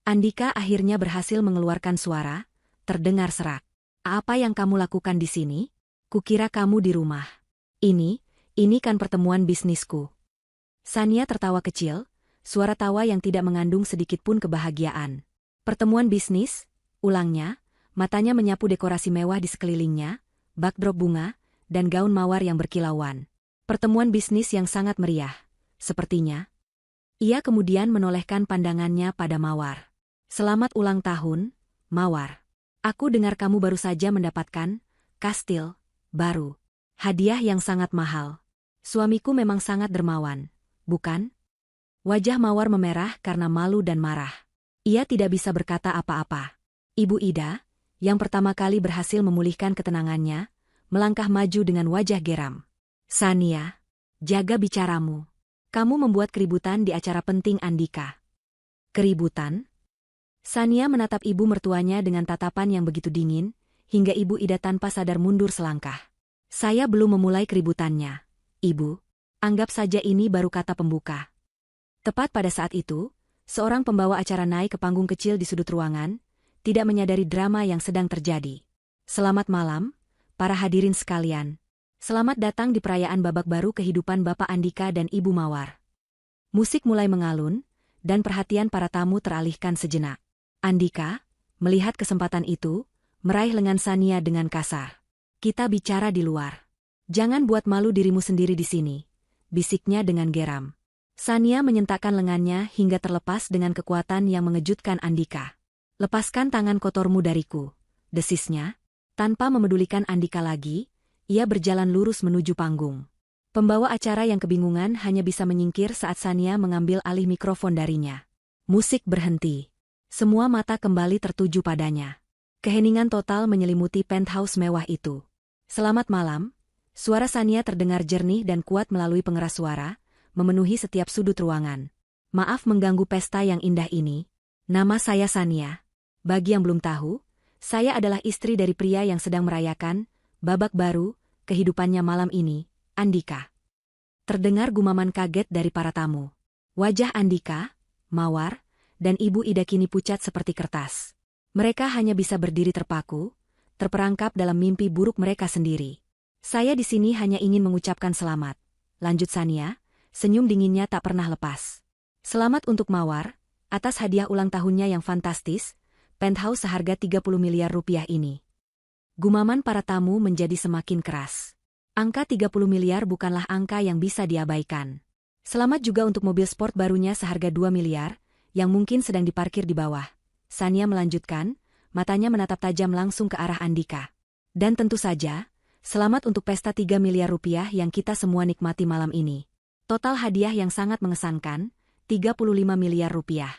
Andika akhirnya berhasil mengeluarkan suara, terdengar serak. Apa yang kamu lakukan di sini? Kukira kamu di rumah. Ini kan pertemuan bisnisku. Sania tertawa kecil, suara tawa yang tidak mengandung sedikit pun kebahagiaan. Pertemuan bisnis? Ulangnya, matanya menyapu dekorasi mewah di sekelilingnya, backdrop bunga, dan gaun Mawar yang berkilauan. Pertemuan bisnis yang sangat meriah, sepertinya. Ia kemudian menolehkan pandangannya pada Mawar. Selamat ulang tahun, Mawar. Aku dengar kamu baru saja mendapatkan kastil baru. Hadiah yang sangat mahal. Suamiku memang sangat dermawan, bukan? Wajah Mawar memerah karena malu dan marah. Ia tidak bisa berkata apa-apa. Ibu Ida, yang pertama kali berhasil memulihkan ketenangannya, melangkah maju dengan wajah geram. Sania, jaga bicaramu. Kamu membuat keributan di acara penting Andika. Keributan? Sania menatap ibu mertuanya dengan tatapan yang begitu dingin, hingga Ibu Ida tanpa sadar mundur selangkah. Saya belum memulai keributannya, Ibu. Anggap saja ini baru kata pembuka. Tepat pada saat itu, seorang pembawa acara naik ke panggung kecil di sudut ruangan, tidak menyadari drama yang sedang terjadi. Selamat malam, para hadirin sekalian. Selamat datang di perayaan babak baru kehidupan Bapak Andika dan Ibu Mawar. Musik mulai mengalun, dan perhatian para tamu teralihkan sejenak. Andika, melihat kesempatan itu, meraih lengan Sania dengan kasar. Kita bicara di luar. Jangan buat malu dirimu sendiri di sini, bisiknya dengan geram. Sania menyentakkan lengannya hingga terlepas dengan kekuatan yang mengejutkan Andika. Lepaskan tangan kotormu dariku, desisnya. Tanpa memedulikan Andika lagi, ia berjalan lurus menuju panggung. Pembawa acara yang kebingungan hanya bisa menyingkir saat Sania mengambil alih mikrofon darinya. Musik berhenti. Semua mata kembali tertuju padanya. Keheningan total menyelimuti penthouse mewah itu. Selamat malam, suara Sania terdengar jernih dan kuat melalui pengeras suara, memenuhi setiap sudut ruangan. Maaf mengganggu pesta yang indah ini. Nama saya Sania. Bagi yang belum tahu, saya adalah istri dari pria yang sedang merayakan babak baru kehidupannya malam ini, Andika. Terdengar gumaman kaget dari para tamu. Wajah Andika, Mawar, dan Ibu Ida kini pucat seperti kertas. Mereka hanya bisa berdiri terpaku, terperangkap dalam mimpi buruk mereka sendiri. Saya di sini hanya ingin mengucapkan selamat. Lanjut Sania, senyum dinginnya tak pernah lepas. Selamat untuk Mawar, atas hadiah ulang tahunnya yang fantastis, penthouse seharga 30 miliar rupiah ini. Gumaman para tamu menjadi semakin keras. Angka 30 miliar bukanlah angka yang bisa diabaikan. Selamat juga untuk mobil sport barunya seharga 2 miliar, yang mungkin sedang diparkir di bawah. Sania melanjutkan, matanya menatap tajam langsung ke arah Andika. Dan tentu saja, selamat untuk pesta 3 miliar rupiah yang kita semua nikmati malam ini. Total hadiah yang sangat mengesankan, 35 miliar rupiah.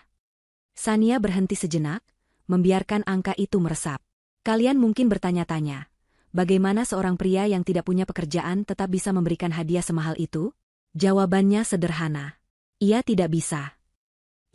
Sania berhenti sejenak, membiarkan angka itu meresap. Kalian mungkin bertanya-tanya, bagaimana seorang pria yang tidak punya pekerjaan tetap bisa memberikan hadiah semahal itu? Jawabannya sederhana. Ia tidak bisa.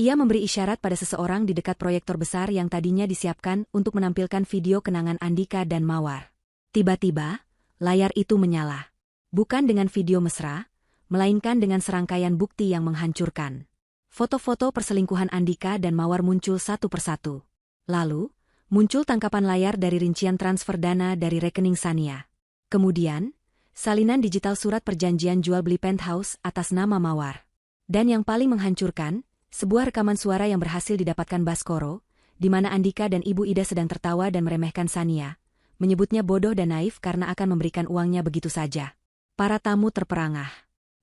Ia memberi isyarat pada seseorang di dekat proyektor besar yang tadinya disiapkan untuk menampilkan video kenangan Andika dan Mawar. Tiba-tiba, layar itu menyala. Bukan dengan video mesra, melainkan dengan serangkaian bukti yang menghancurkan. Foto-foto perselingkuhan Andika dan Mawar muncul satu persatu. Lalu, muncul tangkapan layar dari rincian transfer dana dari rekening Sania. Kemudian, salinan digital surat perjanjian jual beli penthouse atas nama Mawar. Dan yang paling menghancurkan, sebuah rekaman suara yang berhasil didapatkan Baskoro, di mana Andika dan Ibu Ida sedang tertawa dan meremehkan Sania, menyebutnya bodoh dan naif karena akan memberikan uangnya begitu saja. Para tamu terperangah.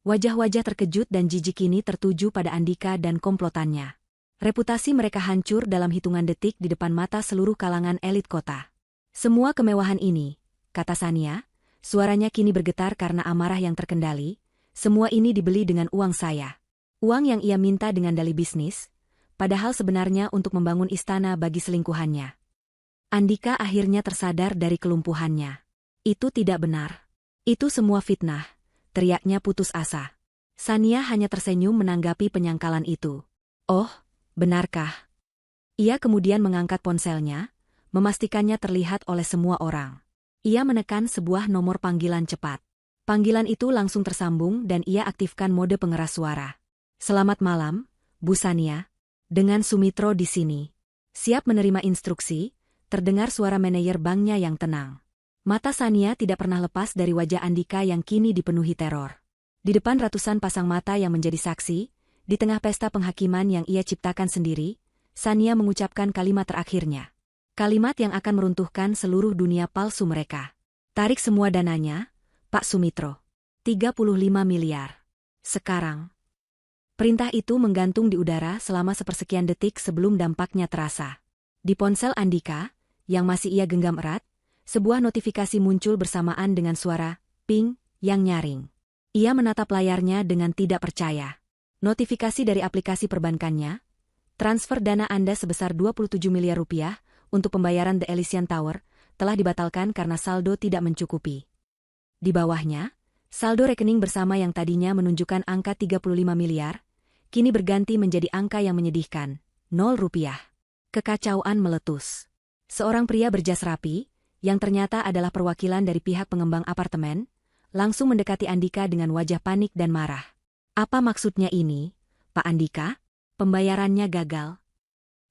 Wajah-wajah terkejut dan jijik ini tertuju pada Andika dan komplotannya. Reputasi mereka hancur dalam hitungan detik di depan mata seluruh kalangan elit kota. Semua kemewahan ini, kata Sania, suaranya kini bergetar karena amarah yang terkendali, semua ini dibeli dengan uang saya. Uang yang ia minta dengan dalih bisnis, padahal sebenarnya untuk membangun istana bagi selingkuhannya. Andika akhirnya tersadar dari kelumpuhannya. Itu tidak benar. Itu semua fitnah, teriaknya putus asa. Sania hanya tersenyum menanggapi penyangkalan itu. Oh, benarkah? Ia kemudian mengangkat ponselnya, memastikannya terlihat oleh semua orang. Ia menekan sebuah nomor panggilan cepat. Panggilan itu langsung tersambung dan ia aktifkan mode pengeras suara. Selamat malam, Bu Sania. Dengan Sumitro di sini. Siap menerima instruksi, terdengar suara manajer banknya yang tenang. Mata Sania tidak pernah lepas dari wajah Andika yang kini dipenuhi teror. Di depan ratusan pasang mata yang menjadi saksi, di tengah pesta penghakiman yang ia ciptakan sendiri, Sania mengucapkan kalimat terakhirnya. Kalimat yang akan meruntuhkan seluruh dunia palsu mereka. Tarik semua dananya, Pak Sumitro. 35 miliar. Sekarang. Perintah itu menggantung di udara selama sepersekian detik sebelum dampaknya terasa. Di ponsel Andika, yang masih ia genggam erat, sebuah notifikasi muncul bersamaan dengan suara ping yang nyaring. Ia menatap layarnya dengan tidak percaya. Notifikasi dari aplikasi perbankannya, transfer dana Anda sebesar 27 miliar rupiah untuk pembayaran The Elysian Tower telah dibatalkan karena saldo tidak mencukupi. Di bawahnya, saldo rekening bersama yang tadinya menunjukkan angka 35 miliar, kini berganti menjadi angka yang menyedihkan, 0 rupiah. Kekacauan meletus. Seorang pria berjas rapi, yang ternyata adalah perwakilan dari pihak pengembang apartemen, langsung mendekati Andika dengan wajah panik dan marah. Apa maksudnya ini, Pak Andika? Pembayarannya gagal.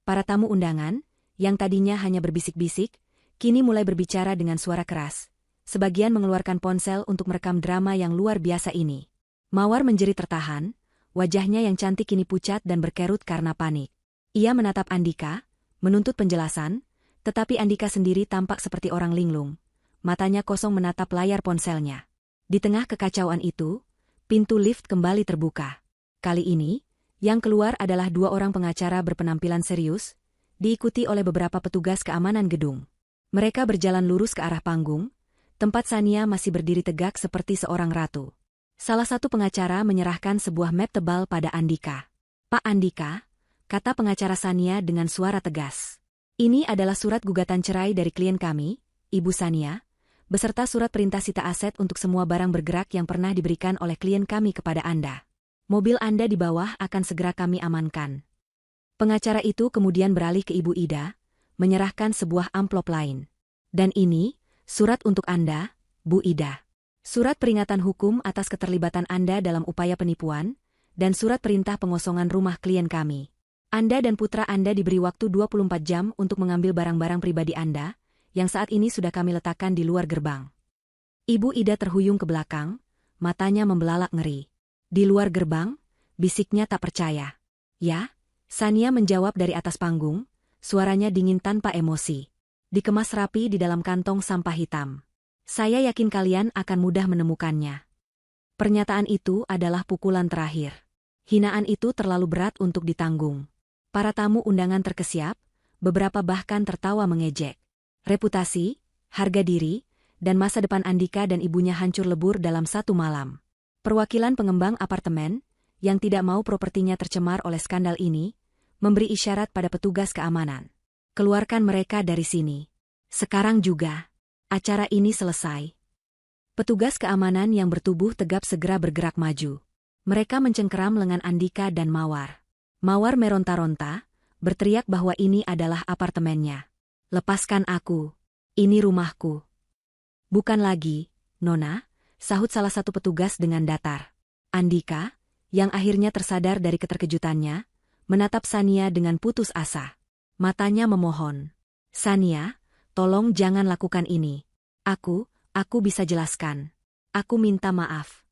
Para tamu undangan, yang tadinya hanya berbisik-bisik, kini mulai berbicara dengan suara keras. Sebagian mengeluarkan ponsel untuk merekam drama yang luar biasa ini. Mawar menjerit tertahan, wajahnya yang cantik kini pucat dan berkerut karena panik. Ia menatap Andika, menuntut penjelasan, tetapi Andika sendiri tampak seperti orang linglung. Matanya kosong menatap layar ponselnya. Di tengah kekacauan itu, pintu lift kembali terbuka. Kali ini, yang keluar adalah 2 orang pengacara berpenampilan serius, diikuti oleh beberapa petugas keamanan gedung. Mereka berjalan lurus ke arah panggung, tempat Sania masih berdiri tegak seperti seorang ratu. Salah satu pengacara menyerahkan sebuah map tebal pada Andika. Pak Andika, kata pengacara Sania dengan suara tegas. Ini adalah surat gugatan cerai dari klien kami, Ibu Sania, beserta surat perintah sita aset untuk semua barang bergerak yang pernah diberikan oleh klien kami kepada Anda. Mobil Anda di bawah akan segera kami amankan. Pengacara itu kemudian beralih ke Ibu Ida, menyerahkan sebuah amplop lain. Dan ini, surat untuk Anda, Bu Ida. Surat peringatan hukum atas keterlibatan Anda dalam upaya penipuan, dan surat perintah pengosongan rumah klien kami. Anda dan putra Anda diberi waktu 24 jam untuk mengambil barang-barang pribadi Anda, yang saat ini sudah kami letakkan di luar gerbang. Ibu Ida terhuyung ke belakang, matanya membelalak ngeri. Di luar gerbang, bisiknya tak percaya. Ya, Sania menjawab dari atas panggung, suaranya dingin tanpa emosi. Dikemas rapi di dalam kantong sampah hitam. Saya yakin kalian akan mudah menemukannya. Pernyataan itu adalah pukulan terakhir. Hinaan itu terlalu berat untuk ditanggung. Para tamu undangan terkesiap, beberapa bahkan tertawa mengejek. Reputasi, harga diri, dan masa depan Andika dan ibunya hancur lebur dalam satu malam. Perwakilan pengembang apartemen, yang tidak mau propertinya tercemar oleh skandal ini, memberi isyarat pada petugas keamanan. Keluarkan mereka dari sini. Sekarang juga. Acara ini selesai. Petugas keamanan yang bertubuh tegap segera bergerak maju. Mereka mencengkeram lengan Andika dan Mawar. Mawar meronta-ronta, berteriak bahwa ini adalah apartemennya. Lepaskan aku. Ini rumahku. Bukan lagi, Nona, sahut salah satu petugas dengan datar. Andika, yang akhirnya tersadar dari keterkejutannya, menatap Sania dengan putus asa. Matanya memohon. Sania, tolong jangan lakukan ini. Aku bisa jelaskan. Aku minta maaf.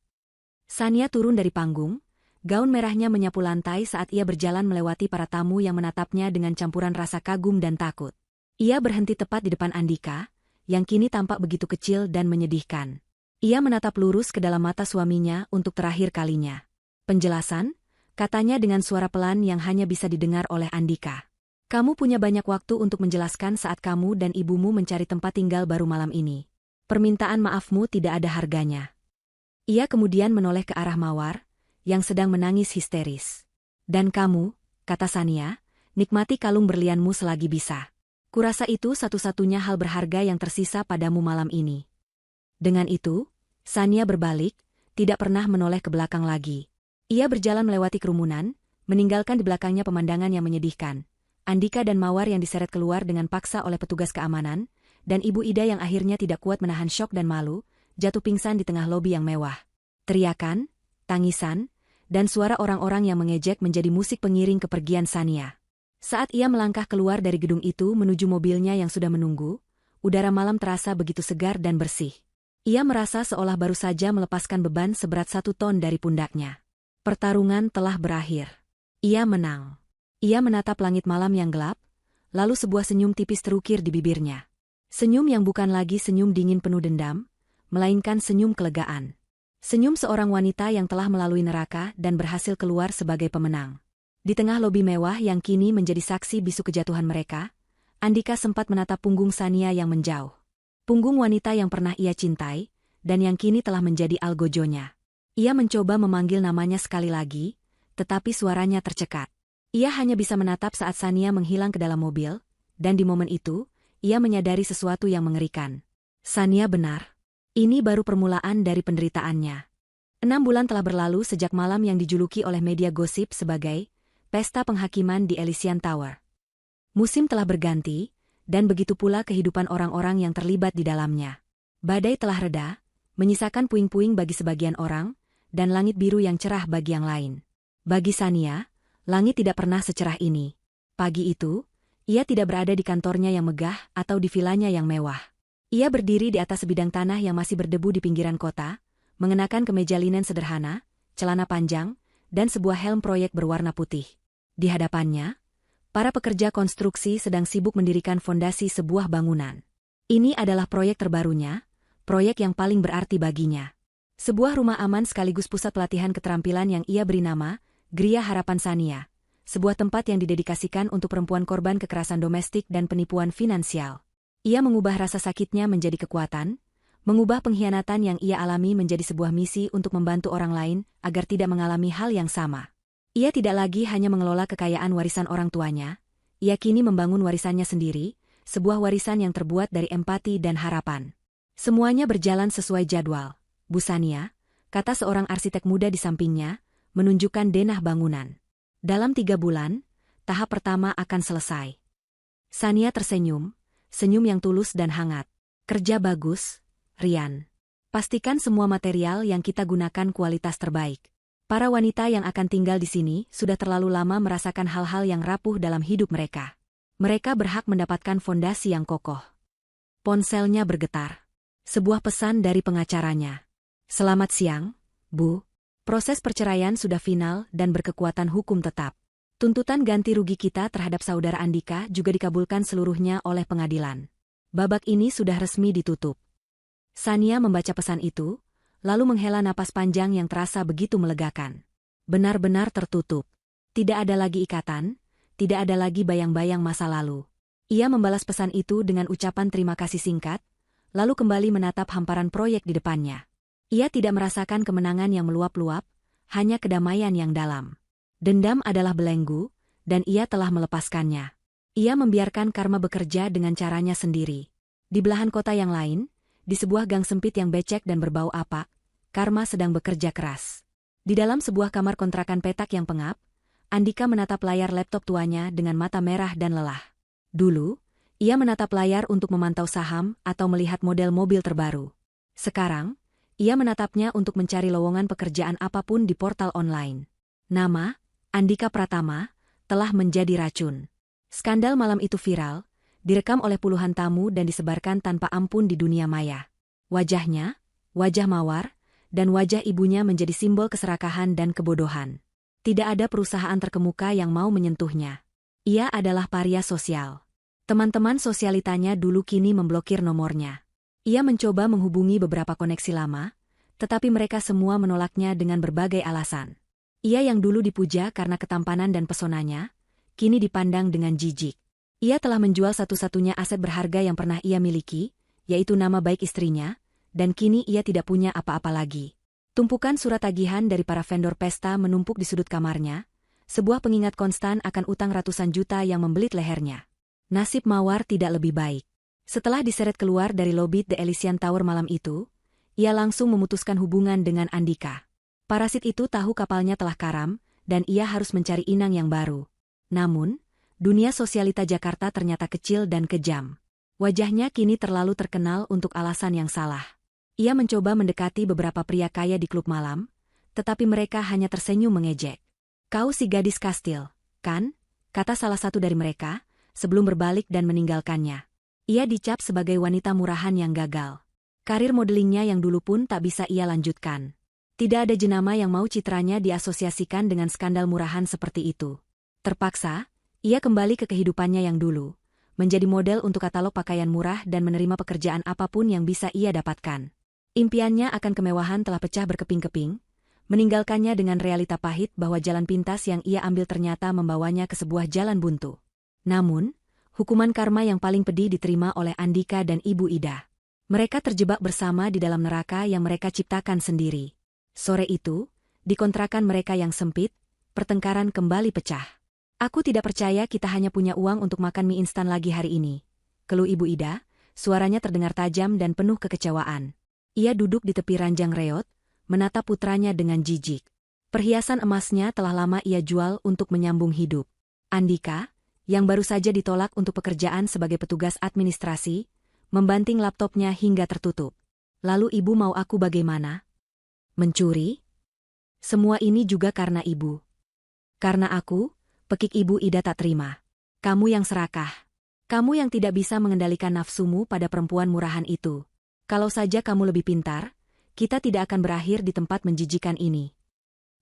Sania turun dari panggung, gaun merahnya menyapu lantai saat ia berjalan melewati para tamu yang menatapnya dengan campuran rasa kagum dan takut. Ia berhenti tepat di depan Andika, yang kini tampak begitu kecil dan menyedihkan. Ia menatap lurus ke dalam mata suaminya untuk terakhir kalinya. Penjelasan, katanya dengan suara pelan yang hanya bisa didengar oleh Andika. Kamu punya banyak waktu untuk menjelaskan saat kamu dan ibumu mencari tempat tinggal baru malam ini. Permintaan maafmu tidak ada harganya. Ia kemudian menoleh ke arah Mawar, yang sedang menangis histeris. Dan kamu, kata Sania, nikmati kalung berlianmu selagi bisa. Kurasa itu satu-satunya hal berharga yang tersisa padamu malam ini. Dengan itu, Sania berbalik, tidak pernah menoleh ke belakang lagi. Ia berjalan melewati kerumunan, meninggalkan di belakangnya pemandangan yang menyedihkan. Andika dan Mawar yang diseret keluar dengan paksa oleh petugas keamanan, dan Ibu Ida yang akhirnya tidak kuat menahan syok dan malu, jatuh pingsan di tengah lobi yang mewah. Teriakan, tangisan, dan suara orang-orang yang mengejek menjadi musik pengiring kepergian Sania. Saat ia melangkah keluar dari gedung itu menuju mobilnya yang sudah menunggu, udara malam terasa begitu segar dan bersih. Ia merasa seolah baru saja melepaskan beban seberat 1 ton dari pundaknya. Pertarungan telah berakhir. Ia menang. Ia menatap langit malam yang gelap, lalu sebuah senyum tipis terukir di bibirnya. Senyum yang bukan lagi senyum dingin penuh dendam, melainkan senyum kelegaan. Senyum seorang wanita yang telah melalui neraka dan berhasil keluar sebagai pemenang. Di tengah lobi mewah yang kini menjadi saksi bisu kejatuhan mereka, Andika sempat menatap punggung Sania yang menjauh. Punggung wanita yang pernah ia cintai, dan yang kini telah menjadi algojonya. Ia mencoba memanggil namanya sekali lagi, tetapi suaranya tercekat. Ia hanya bisa menatap saat Sania menghilang ke dalam mobil, dan di momen itu, ia menyadari sesuatu yang mengerikan. Sania benar. Ini baru permulaan dari penderitaannya. 6 bulan telah berlalu sejak malam yang dijuluki oleh media gosip sebagai Pesta Penghakiman di Elysian Tower. Musim telah berganti, dan begitu pula kehidupan orang-orang yang terlibat di dalamnya. Badai telah reda, menyisakan puing-puing bagi sebagian orang, dan langit biru yang cerah bagi yang lain. Bagi Sania, langit tidak pernah secerah ini. Pagi itu, ia tidak berada di kantornya yang megah atau di vilanya yang mewah. Ia berdiri di atas sebidang tanah yang masih berdebu di pinggiran kota, mengenakan kemeja linen sederhana, celana panjang, dan sebuah helm proyek berwarna putih. Di hadapannya, para pekerja konstruksi sedang sibuk mendirikan fondasi sebuah bangunan. Ini adalah proyek terbarunya, proyek yang paling berarti baginya. Sebuah rumah aman sekaligus pusat pelatihan keterampilan yang ia beri nama Gria Harapan Sania, sebuah tempat yang didedikasikan untuk perempuan korban kekerasan domestik dan penipuan finansial. Ia mengubah rasa sakitnya menjadi kekuatan, mengubah pengkhianatan yang ia alami menjadi sebuah misi untuk membantu orang lain agar tidak mengalami hal yang sama. Ia tidak lagi hanya mengelola kekayaan warisan orang tuanya, ia kini membangun warisannya sendiri, sebuah warisan yang terbuat dari empati dan harapan. Semuanya berjalan sesuai jadwal, Bu Sania, kata seorang arsitek muda di sampingnya, menunjukkan denah bangunan. Dalam 3 bulan, tahap pertama akan selesai. Sania tersenyum, senyum yang tulus dan hangat. Kerja bagus, Rian. Pastikan semua material yang kita gunakan kualitas terbaik. Para wanita yang akan tinggal di sini sudah terlalu lama merasakan hal-hal yang rapuh dalam hidup mereka. Mereka berhak mendapatkan fondasi yang kokoh. Ponselnya bergetar. Sebuah pesan dari pengacaranya. Selamat siang, Bu. Proses perceraian sudah final dan berkekuatan hukum tetap. Tuntutan ganti rugi kita terhadap saudara Andika juga dikabulkan seluruhnya oleh pengadilan. Babak ini sudah resmi ditutup. Sania membaca pesan itu, lalu menghela napas panjang yang terasa begitu melegakan. Benar-benar tertutup. Tidak ada lagi ikatan, tidak ada lagi bayang-bayang masa lalu. Ia membalas pesan itu dengan ucapan terima kasih singkat, lalu kembali menatap hamparan proyek di depannya. Ia tidak merasakan kemenangan yang meluap-luap, hanya kedamaian yang dalam. Dendam adalah belenggu, dan ia telah melepaskannya. Ia membiarkan karma bekerja dengan caranya sendiri. Di belahan kota yang lain, di sebuah gang sempit yang becek dan berbau apak, karma sedang bekerja keras. Di dalam sebuah kamar kontrakan petak yang pengap, Andika menatap layar laptop tuanya dengan mata merah dan lelah. Dulu, ia menatap layar untuk memantau saham atau melihat model mobil terbaru. Sekarang, ia menatapnya untuk mencari lowongan pekerjaan apapun di portal online. Nama, Andika Pratama, telah menjadi racun. Skandal malam itu viral, direkam oleh puluhan tamu dan disebarkan tanpa ampun di dunia maya. Wajahnya, wajah mawar, dan wajah ibunya menjadi simbol keserakahan dan kebodohan. Tidak ada perusahaan terkemuka yang mau menyentuhnya. Ia adalah paria sosial. Teman-teman sosialitanya dulu kini memblokir nomornya. Ia mencoba menghubungi beberapa koneksi lama, tetapi mereka semua menolaknya dengan berbagai alasan. Ia yang dulu dipuja karena ketampanan dan pesonanya, kini dipandang dengan jijik. Ia telah menjual satu-satunya aset berharga yang pernah ia miliki, yaitu nama baik istrinya, dan kini ia tidak punya apa-apa lagi. Tumpukan surat tagihan dari para vendor pesta menumpuk di sudut kamarnya, sebuah pengingat konstan akan utang ratusan juta yang membelit lehernya. Nasib Mawar tidak lebih baik. Setelah diseret keluar dari lobi The Elysian Tower malam itu, ia langsung memutuskan hubungan dengan Andika. Parasit itu tahu kapalnya telah karam, dan ia harus mencari inang yang baru. Namun, dunia sosialita Jakarta ternyata kecil dan kejam. Wajahnya kini terlalu terkenal untuk alasan yang salah. Ia mencoba mendekati beberapa pria kaya di klub malam, tetapi mereka hanya tersenyum mengejek. "Kau si gadis kastil, kan?" kata salah satu dari mereka, sebelum berbalik dan meninggalkannya. Ia dicap sebagai wanita murahan yang gagal. Karir modelingnya yang dulu pun tak bisa ia lanjutkan. Tidak ada jenama yang mau citranya diasosiasikan dengan skandal murahan seperti itu. Terpaksa, ia kembali ke kehidupannya yang dulu, menjadi model untuk katalog pakaian murah dan menerima pekerjaan apapun yang bisa ia dapatkan. Impiannya akan kemewahan telah pecah berkeping-keping, meninggalkannya dengan realita pahit bahwa jalan pintas yang ia ambil ternyata membawanya ke sebuah jalan buntu. Namun, hukuman karma yang paling pedih diterima oleh Andika dan Ibu Ida. Mereka terjebak bersama di dalam neraka yang mereka ciptakan sendiri. Sore itu, di kontrakan mereka yang sempit, pertengkaran kembali pecah. "Aku tidak percaya kita hanya punya uang untuk makan mie instan lagi hari ini," keluh Ibu Ida, suaranya terdengar tajam dan penuh kekecewaan. Ia duduk di tepi ranjang reot, menatap putranya dengan jijik. Perhiasan emasnya telah lama ia jual untuk menyambung hidup. Andika, yang baru saja ditolak untuk pekerjaan sebagai petugas administrasi, membanting laptopnya hingga tertutup. "Lalu ibu mau aku bagaimana? Mencuri? Semua ini juga karena ibu." "Karena aku," pekik Ibu Ida tak terima. "Kamu yang serakah. Kamu yang tidak bisa mengendalikan nafsumu pada perempuan murahan itu. Kalau saja kamu lebih pintar, kita tidak akan berakhir di tempat menjijikan ini."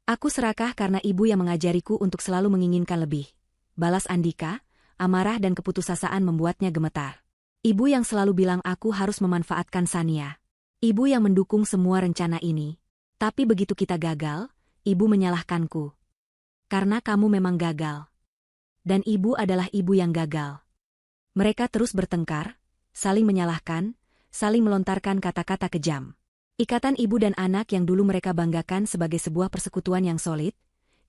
"Aku serakah karena ibu yang mengajariku untuk selalu menginginkan lebih," balas Andika, amarah dan keputusasaan membuatnya gemetar. "Ibu yang selalu bilang aku harus memanfaatkan Sania. Ibu yang mendukung semua rencana ini. Tapi begitu kita gagal, ibu menyalahkanku. Karena kamu memang gagal. Dan ibu adalah ibu yang gagal." Mereka terus bertengkar, saling menyalahkan, saling melontarkan kata-kata kejam. Ikatan ibu dan anak yang dulu mereka banggakan sebagai sebuah persekutuan yang solid,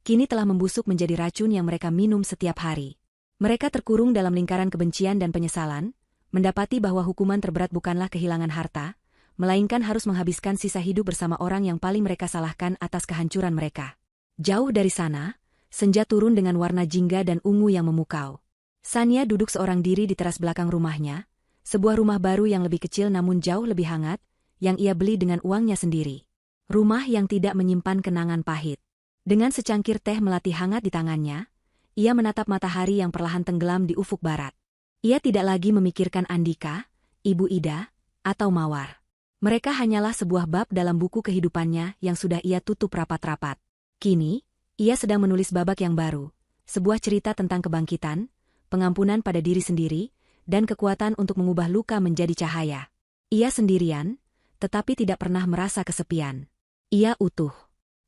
kini telah membusuk menjadi racun yang mereka minum setiap hari. Mereka terkurung dalam lingkaran kebencian dan penyesalan, mendapati bahwa hukuman terberat bukanlah kehilangan harta, melainkan harus menghabiskan sisa hidup bersama orang yang paling mereka salahkan atas kehancuran mereka. Jauh dari sana, senja turun dengan warna jingga dan ungu yang memukau. Sania duduk seorang diri di teras belakang rumahnya, sebuah rumah baru yang lebih kecil namun jauh lebih hangat, yang ia beli dengan uangnya sendiri. Rumah yang tidak menyimpan kenangan pahit. Dengan secangkir teh melati hangat di tangannya, ia menatap matahari yang perlahan tenggelam di ufuk barat. Ia tidak lagi memikirkan Andika, Ibu Ida, atau Mawar. Mereka hanyalah sebuah bab dalam buku kehidupannya yang sudah ia tutup rapat-rapat. Kini, ia sedang menulis babak yang baru, sebuah cerita tentang kebangkitan, pengampunan pada diri sendiri, dan kekuatan untuk mengubah luka menjadi cahaya. Ia sendirian, tetapi tidak pernah merasa kesepian. Ia utuh.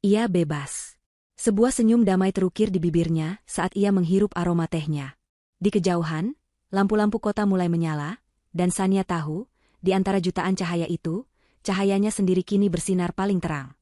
Ia bebas. Sebuah senyum damai terukir di bibirnya saat ia menghirup aroma tehnya. Di kejauhan, lampu-lampu kota mulai menyala, dan Sania tahu, di antara jutaan cahaya itu, cahayanya sendiri kini bersinar paling terang.